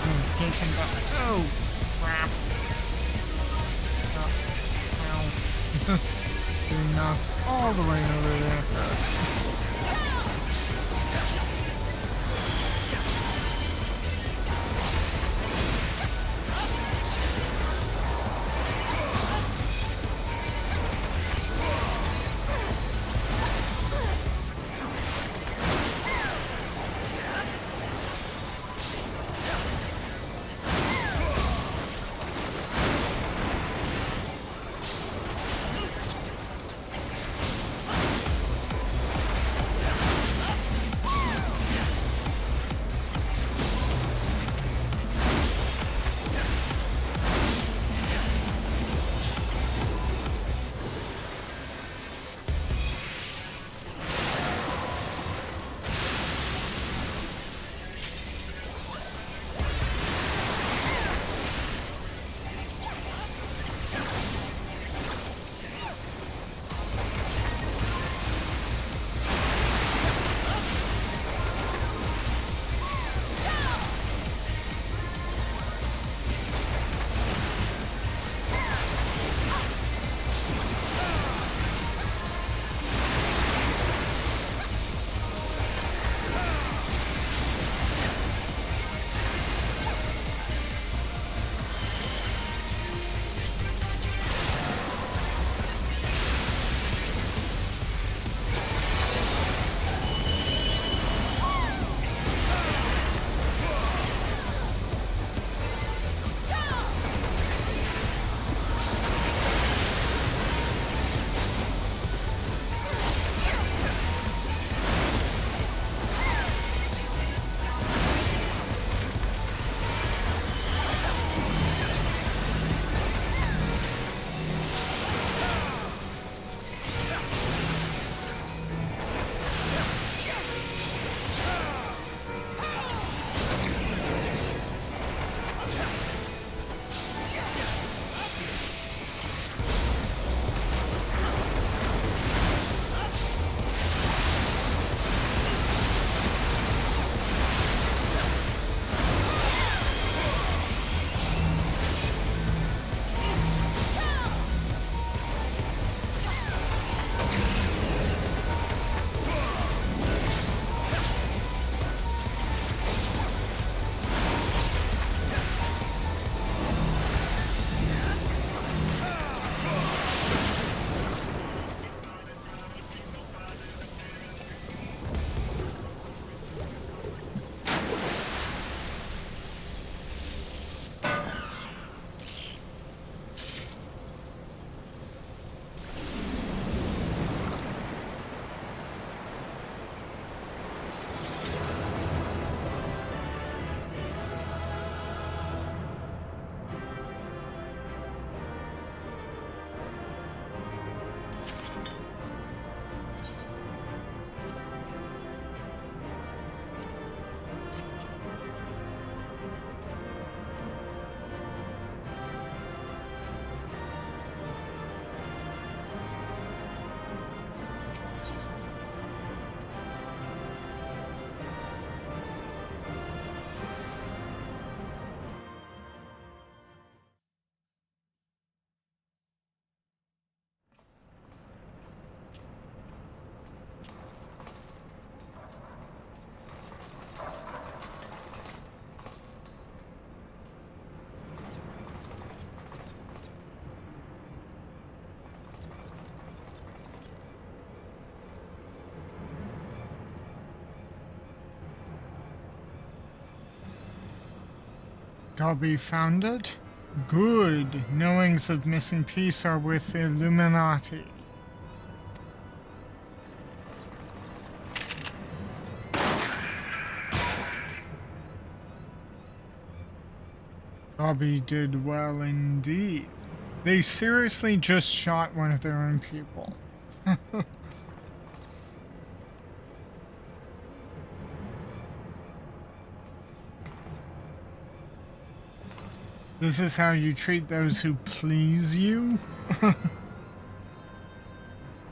A: notification button. Oh, crap. Oh, well. Getting knocked all the way over there. Galbi found it? Good. Knowings of missing piece are with the Illuminati. Galbi did well indeed. They seriously just shot one of their own people. This is how you treat those who please you?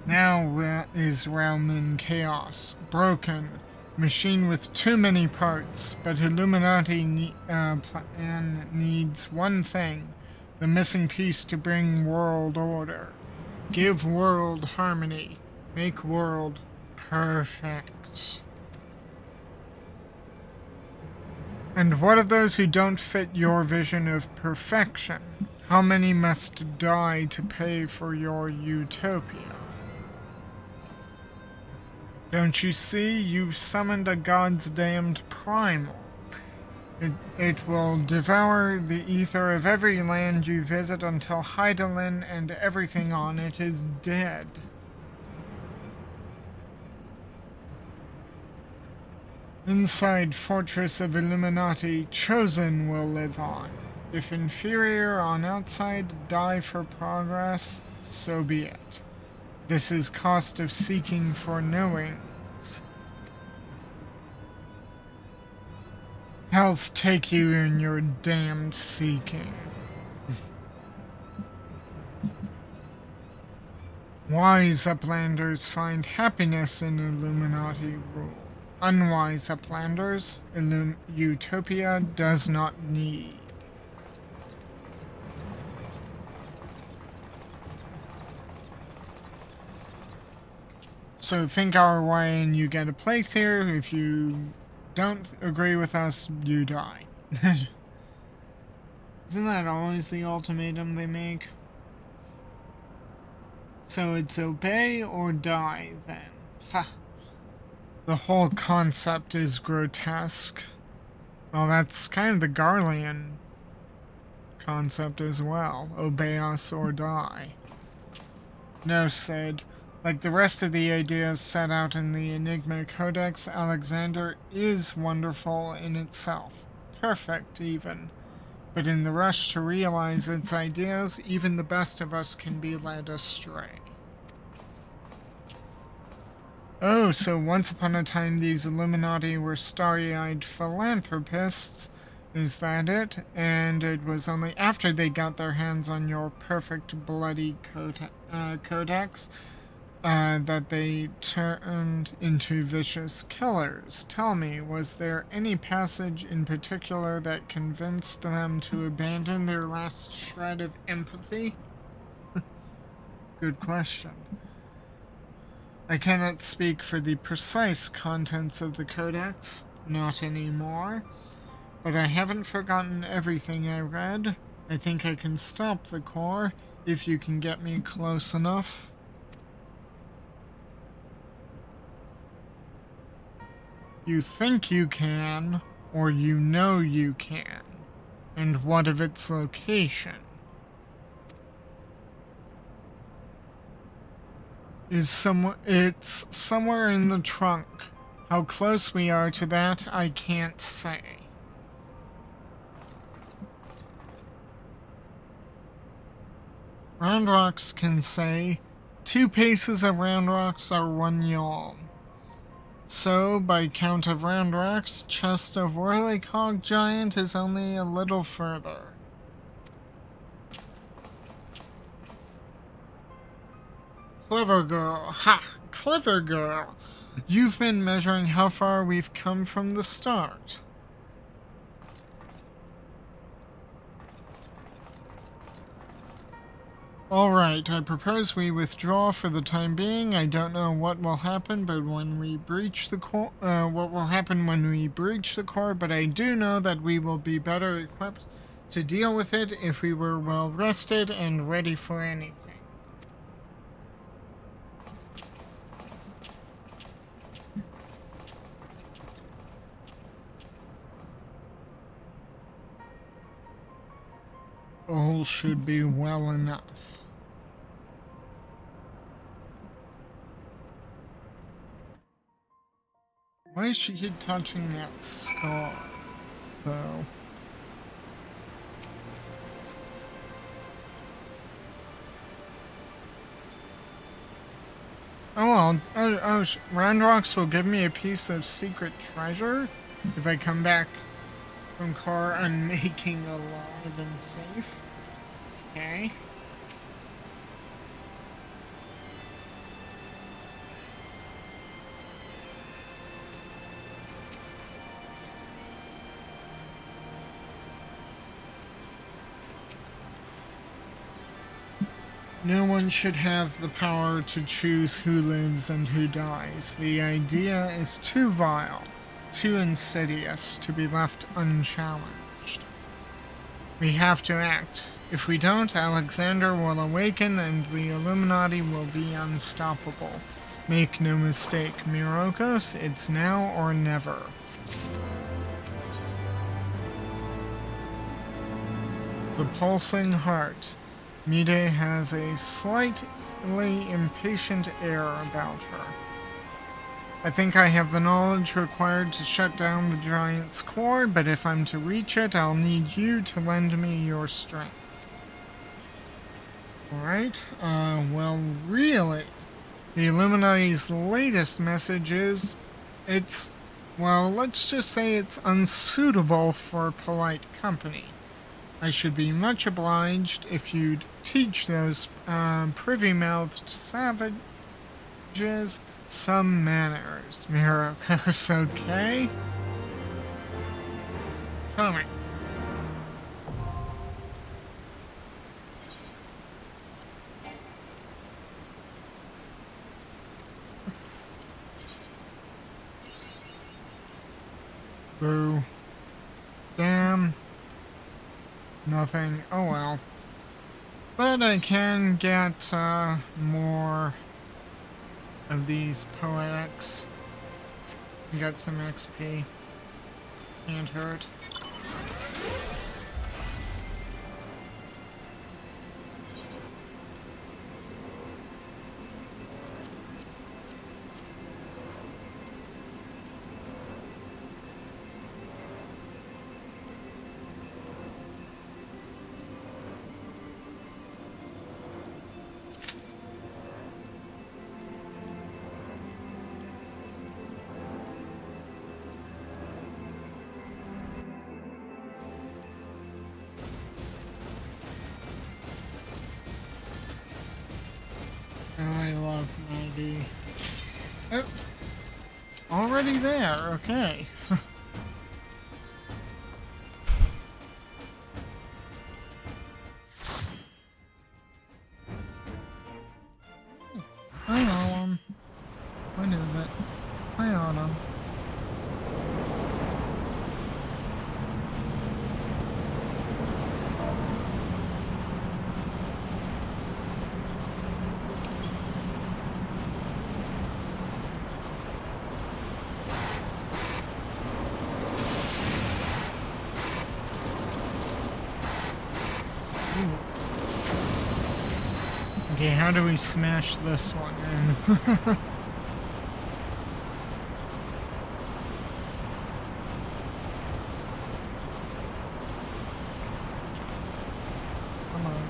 A: Now is realm in chaos. Broken. Machine with too many parts. But Illuminati plan needs one thing. The missing piece to bring world order. Give world harmony. Make world perfect. And what of those who don't fit your vision of perfection? How many must die to pay for your utopia? Don't you see? You summoned a god's damned primal. It will devour the ether of every land you visit until Hydaelyn and everything on it is dead. Inside Fortress of Illuminati, Chosen will live on. If inferior on outside die for progress, so be it. This is cost of seeking for knowings. Hell's take you in your damned seeking. Wise uplanders find happiness in Illuminati rule. Unwise uplanders, Utopia does not need. So think our way and you get a place here. If you don't agree with us, you die. Isn't that always the ultimatum they make? So it's obey or die then. Ha. The whole concept is grotesque. Well, that's kind of the Garlean concept as well. Obey us or die. No, Sid. Like the rest of the ideas set out in the Enigma Codex, Alexander is wonderful in itself. Perfect, even. But in the rush to realize its ideas, even the best of us can be led astray. Oh, so once upon a time these Illuminati were starry-eyed philanthropists. Is that it? And it was only after they got their hands on your perfect bloody codex that they turned into vicious killers. Tell me, was there any passage in particular that convinced them to abandon their last shred of empathy? Good question. I cannot speak for the precise contents of the codex, not anymore, but I haven't forgotten everything I read. I think I can stop the core if you can get me close enough. You think you can, or you know you can. And what of its location? It's somewhere in the trunk. How close we are to that, I can't say. Round rocks can say, 2 paces of round rocks are 1 yalm. So, by count of round rocks, chest of Whirlycog Giant is only a little further. Clever girl. Ha! Clever girl. You've been measuring how far we've come from the start. Alright, I propose we withdraw for the time being. I don't know what will happen, but when we breach the core, but I do know that we will be better equipped to deal with it if we were well rested and ready for anything. All should be well enough. Why does she keep touching that scar, though? Oh well, Roundrocks will give me a piece of secret treasure if I come back from car unmaking alive and safe. Okay. No one should have the power to choose who lives and who dies. The idea is too vile, too insidious to be left unchallenged. We have to act. If we don't, Alexander will awaken and the Illuminati will be unstoppable. Make no mistake, Myrokos, it's now or never. The pulsing heart. Mide has a slightly impatient air about her. I think I have the knowledge required to shut down the giant's core, but if I'm to reach it, I'll need you to lend me your strength. Alright, well, really, the Illuminati's latest message is, well, let's just say it's unsuitable for polite company. I should be much obliged if you'd teach those privy-mouthed savages some manners. Myrokos, okay? Tell me. Boo. Damn. Nothing. Oh well. But I can get more of these poetics. Get some XP. Can't hurt. I love Maggie. Oh, already there, okay. Hi, Autumn. When is it? Hi, Autumn. Okay, how do we smash this one in? Come on.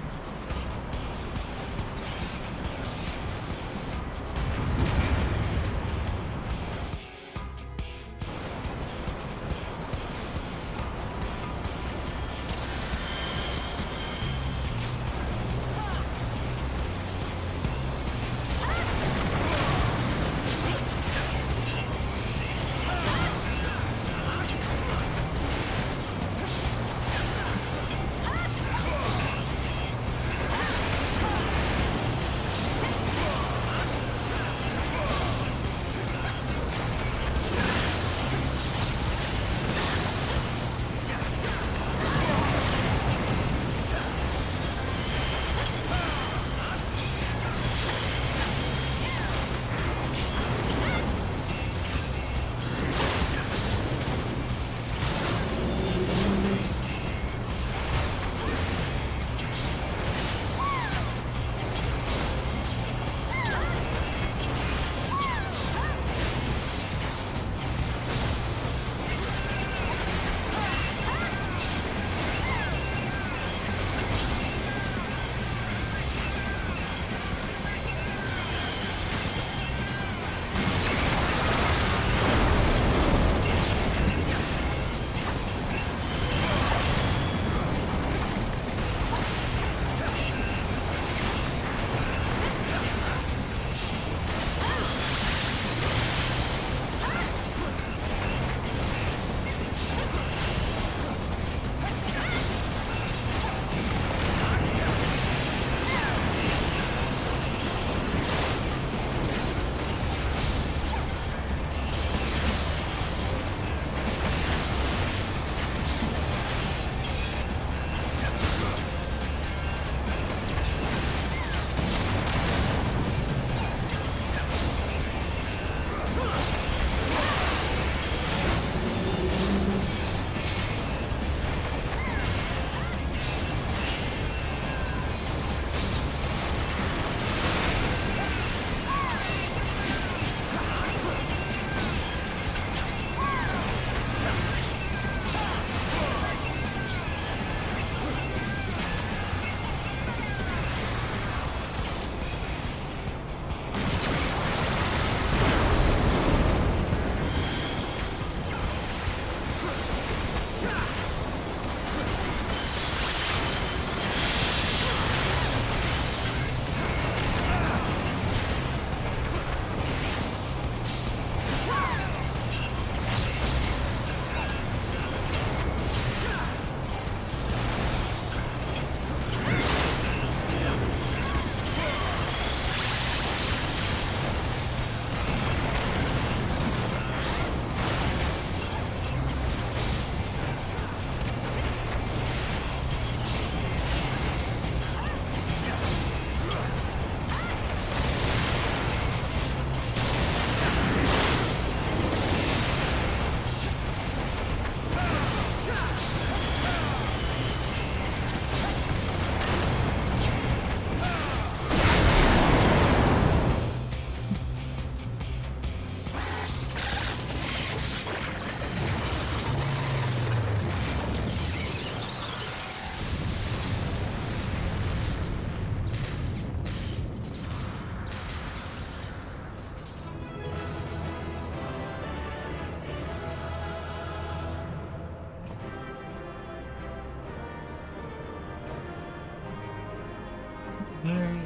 A: Here he is.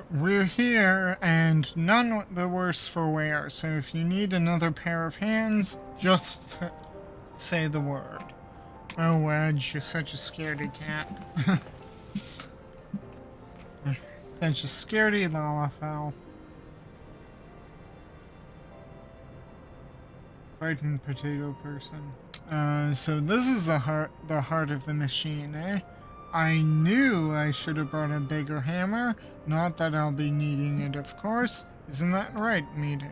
A: We're here, and none the worse for wear, so if you need another pair of hands, just say the word. Oh, Wedge, you're such a scaredy cat. Such a scaredy lalafell. Frightened potato person. So this is the heart of the machine, eh? I knew I should have brought a bigger hammer. Not that I'll be needing it, of course. Isn't that right, Mide?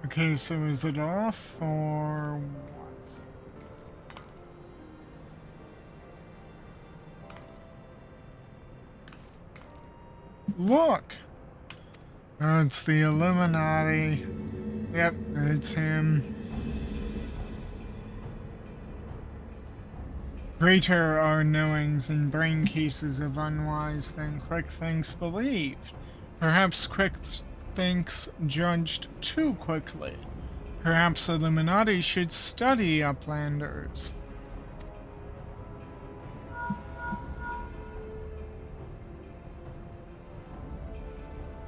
A: Okay, so is it off or what? Look! Oh, it's the Illuminati. Yep, it's him. Greater are knowings and brain cases of unwise than quick thinks believed. Perhaps quick thinks judged too quickly. Perhaps Illuminati should study Uplanders.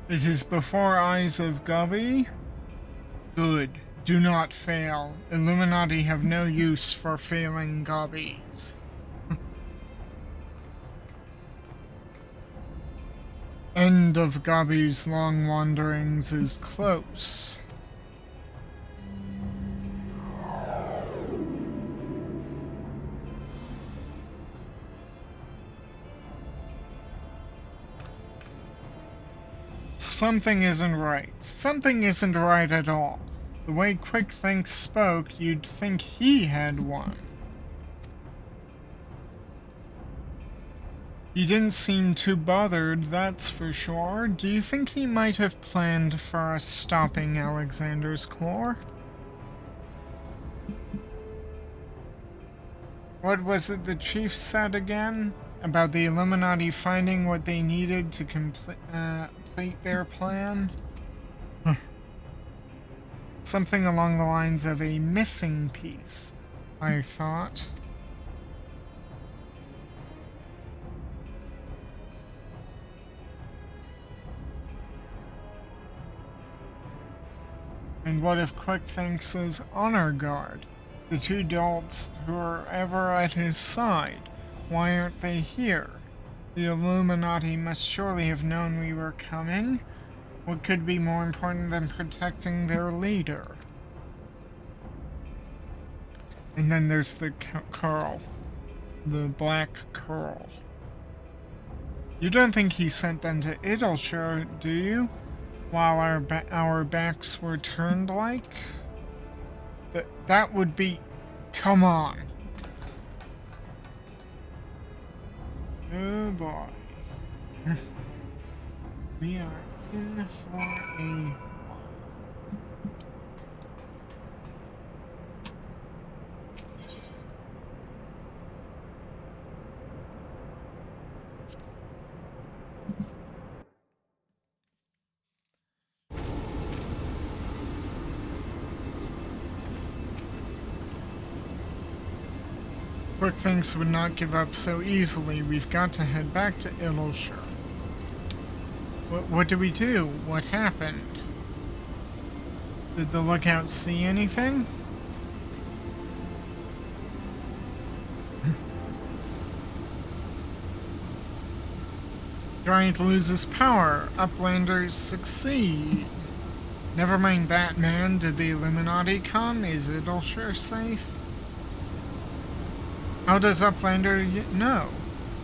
A: It is before eyes of Gubby? Good. Do not fail. Illuminati have no use for failing Gubbies. End of Gubby's long wanderings is close. Something isn't right. Something isn't right at all. The way Quick Think spoke, you'd think he had one. He didn't seem too bothered, that's for sure. Do you think he might have planned for us stopping Alexander's core? What was it the chief said again? About the Illuminati finding what they needed to complete their plan? Something along the lines of a missing piece, I thought. And what if Quick Thinks is honor guard? The two adults who are ever at his side. Why aren't they here? The Illuminati must surely have known we were coming. What could be more important than protecting their leader? And then there's the curl. The black curl. You don't think he sent them to Idleshire, do you? While our backs were turned like? That would be... Come on. Oh boy. We are in for a... Quick Thinks would not give up so easily. We've got to head back to Ilshire. What do we do? What happened? Did the lookout see anything? Giant loses power. Uplanders succeed. Never mind that, man. Did the Illuminati come? Is Ilshire safe? How does Uplander know?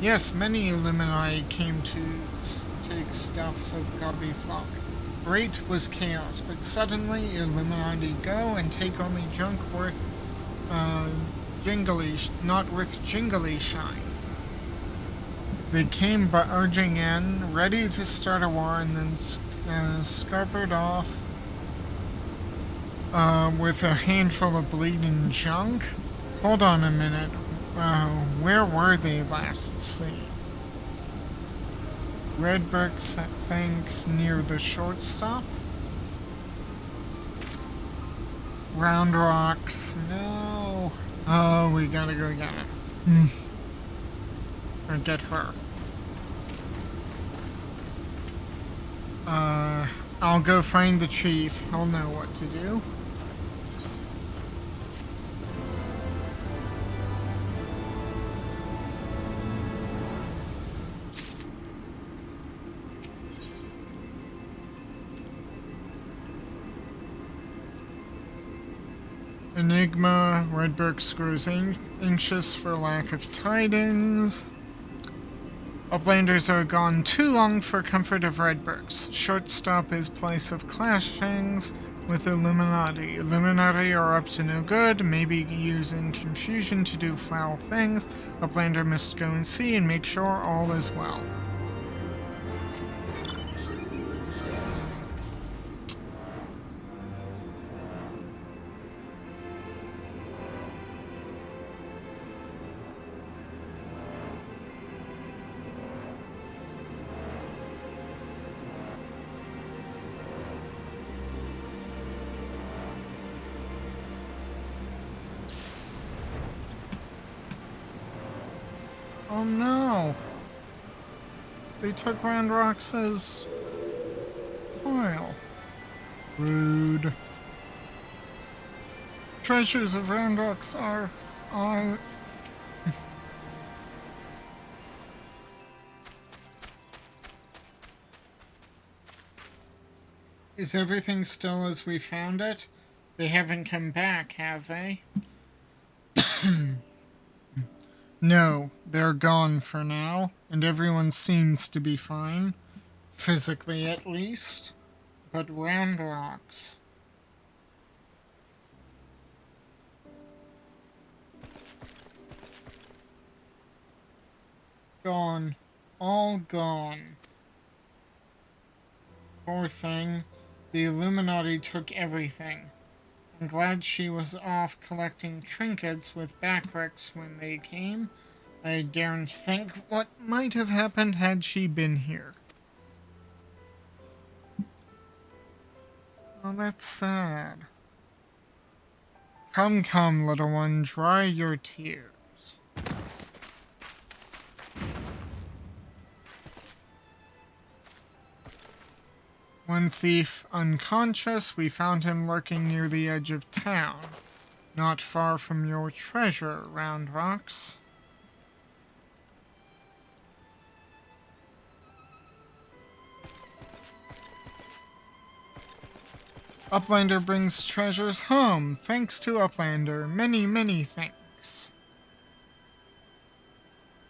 A: Yes, many Illuminati came to take stuffs of Gobbyflock. Great was chaos, but suddenly Illuminati go and take only junk worth not worth jingly shine. They came barging in, ready to start a war, and then scuppered off with a handful of bleeding junk. Hold on a minute. Where were they last seen? Red bricks, thanks, near the shortstop. Round rocks, no. Oh, we gotta go get it. Or get her. I'll go find the chief. He'll know what to do. Enigma, Redbrooks grows anxious for lack of tidings. Uplanders are gone too long for comfort of Redbrooks. Shortstop is place of clashings with Illuminati. Illuminati are up to no good, maybe using confusion to do foul things. Uplander must go and see and make sure all is well. Oh no! They took Round Rocks as pile. Rude. Treasures of Round Rocks are... Is everything still as we found it? They haven't come back, have they? No, they're gone for now, and everyone seems to be fine. Physically, at least. But Round Rocks... Gone. All gone. Poor thing. The Illuminati took everything. I'm glad she was off collecting trinkets with Backricks when they came. I daren't think what might have happened had she been here. Oh, that's sad. Come, come, little one, dry your tears. One thief unconscious, we found him lurking near the edge of town. Not far from your treasure, Round Rocks. Uplander brings treasures home. Thanks to Uplander. Many, many thanks.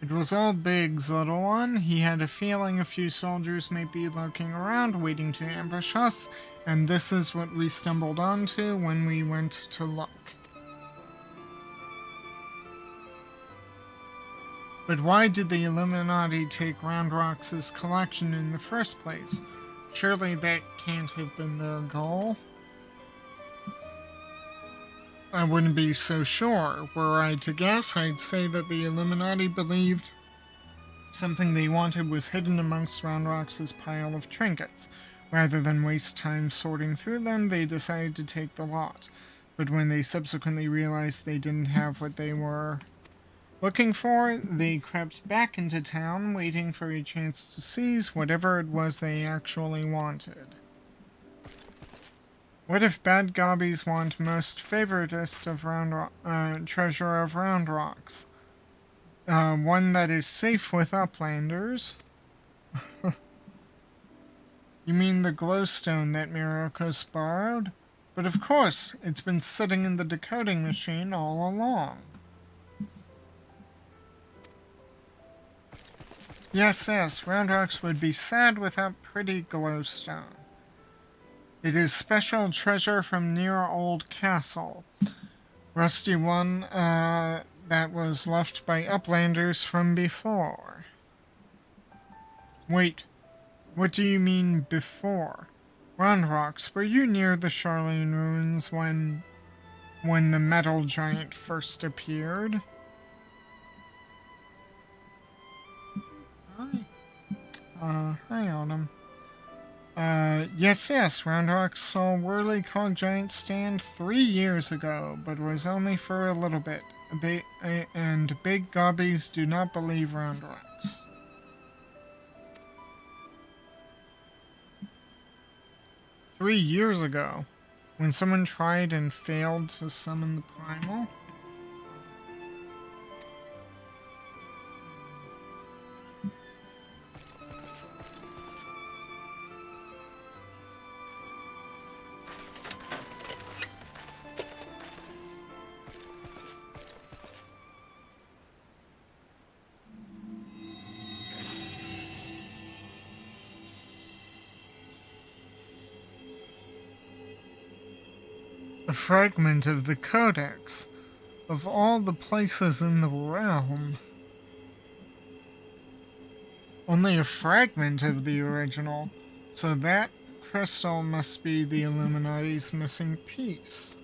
A: It was all Big's, little one. He had a feeling a few soldiers might be lurking around, waiting to ambush us, and this is what we stumbled onto when we went to look. But why did the Illuminati take Round Rocks' collection in the first place? Surely that can't have been their goal. I wouldn't be so sure. Were I to guess, I'd say that the Illuminati believed something they wanted was hidden amongst Round Rocks' pile of trinkets. Rather than waste time sorting through them, they decided to take the lot. But when they subsequently realized they didn't have what they were looking for, they crept back into town, waiting for a chance to seize whatever it was they actually wanted. What if bad gobbies want most favoritist of treasure of Round Rocks? One that is safe with uplanders. You mean the glowstone that Myrokos borrowed? But of course, it's been sitting in the decoding machine all along. Yes, Round Rocks would be sad without pretty glowstone. It is special treasure from near old castle. Rusty one, that was left by uplanders from before. Wait, what do you mean before? Round Rocks, were you near the Charlene ruins when the metal giant first appeared? Hi Autumn. Yes, Round Rocks saw Whirly Cog Giant stand 3 years ago, but was only for a little bit. And big gobbies do not believe Round Rocks. "3 years ago, when someone tried and failed to summon the primal?" A fragment of the Codex, of all the places in the realm. Only a fragment of the original, so that crystal must be the Illuminati's missing piece.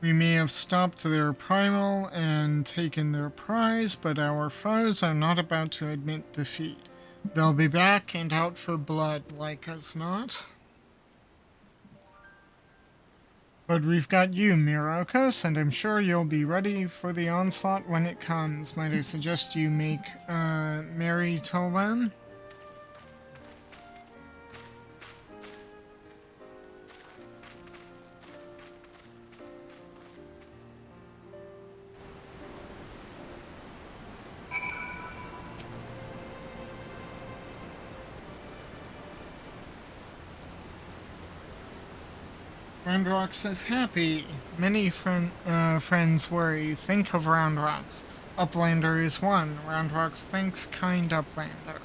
A: We may have stopped their primal and taken their prize, but our foes are not about to admit defeat. They'll be back and out for blood, like us not. But we've got you, Myrokos, and I'm sure you'll be ready for the onslaught when it comes. Might I suggest you make merry till then? Round Rocks is happy. Many friends worry. Think of Round Rocks. Uplander is one. Round Rocks thinks kind Uplander.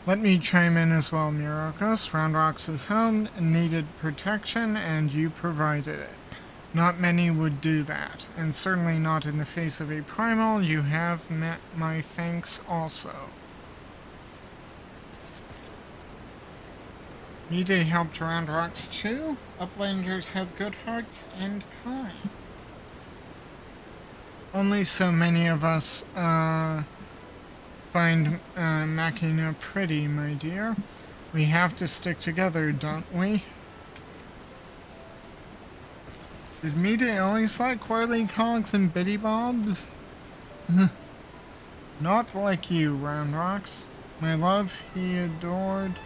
A: Let me chime in as well, Myrokos. Round Rocks is home, needed protection, and you provided it. Not many would do that, and certainly not in the face of a primal. You have met my thanks also. Mide helped Round Rocks too? Uplanders have good hearts and kind. Only so many of us, find Machina pretty, my dear. We have to stick together, don't we? Did Mide always like whirly cogs and bitty bobs? Not like you, Round Rocks. My love, he adored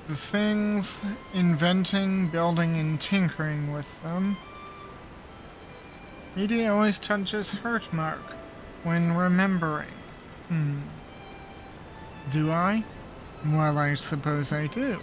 A: the things, inventing, building, and tinkering with them. Mide always touches hurt mark when remembering. Do I? Well, I suppose I do.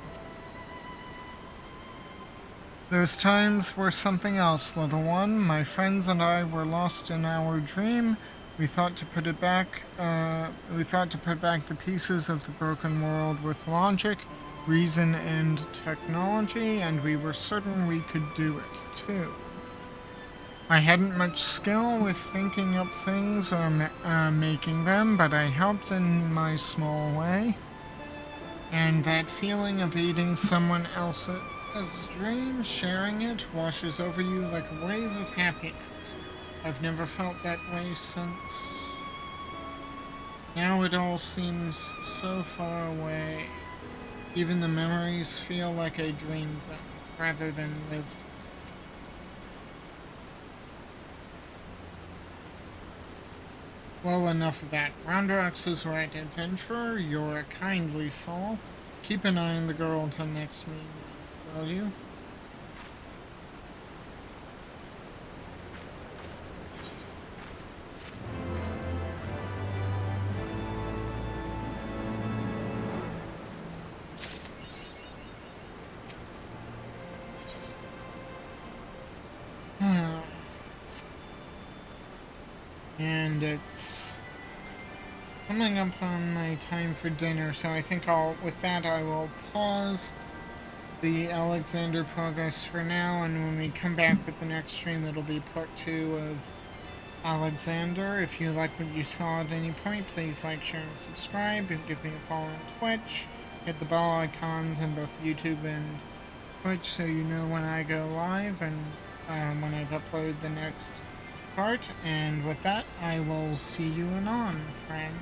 A: Those times were something else, little one. My friends and I were lost in our dream. We thought to put back the pieces of the broken world with logic, reason, and technology, and we were certain we could do it, too. I hadn't much skill with thinking up things or making them, but I helped in my small way. And that feeling of eating someone else's dream, sharing it, washes over you like a wave of happiness. I've never felt that way since. Now it all seems so far away. Even the memories feel like I dreamed them, rather than lived. Well, enough of that. Roundrox is right, adventurer. You're a kindly soul. Keep an eye on the girl until next meeting, will you? And it's coming up on my time for dinner, so I think with that, I will pause the Alexander progress for now, and when we come back with the next stream, it'll be part 2 of Alexander. If you like what you saw at any point, please like, share, and subscribe, and give me a follow on Twitch. Hit the bell icons in both YouTube and Twitch so you know when I go live and when I've uploaded the next part. And with that, I will see you anon, friends.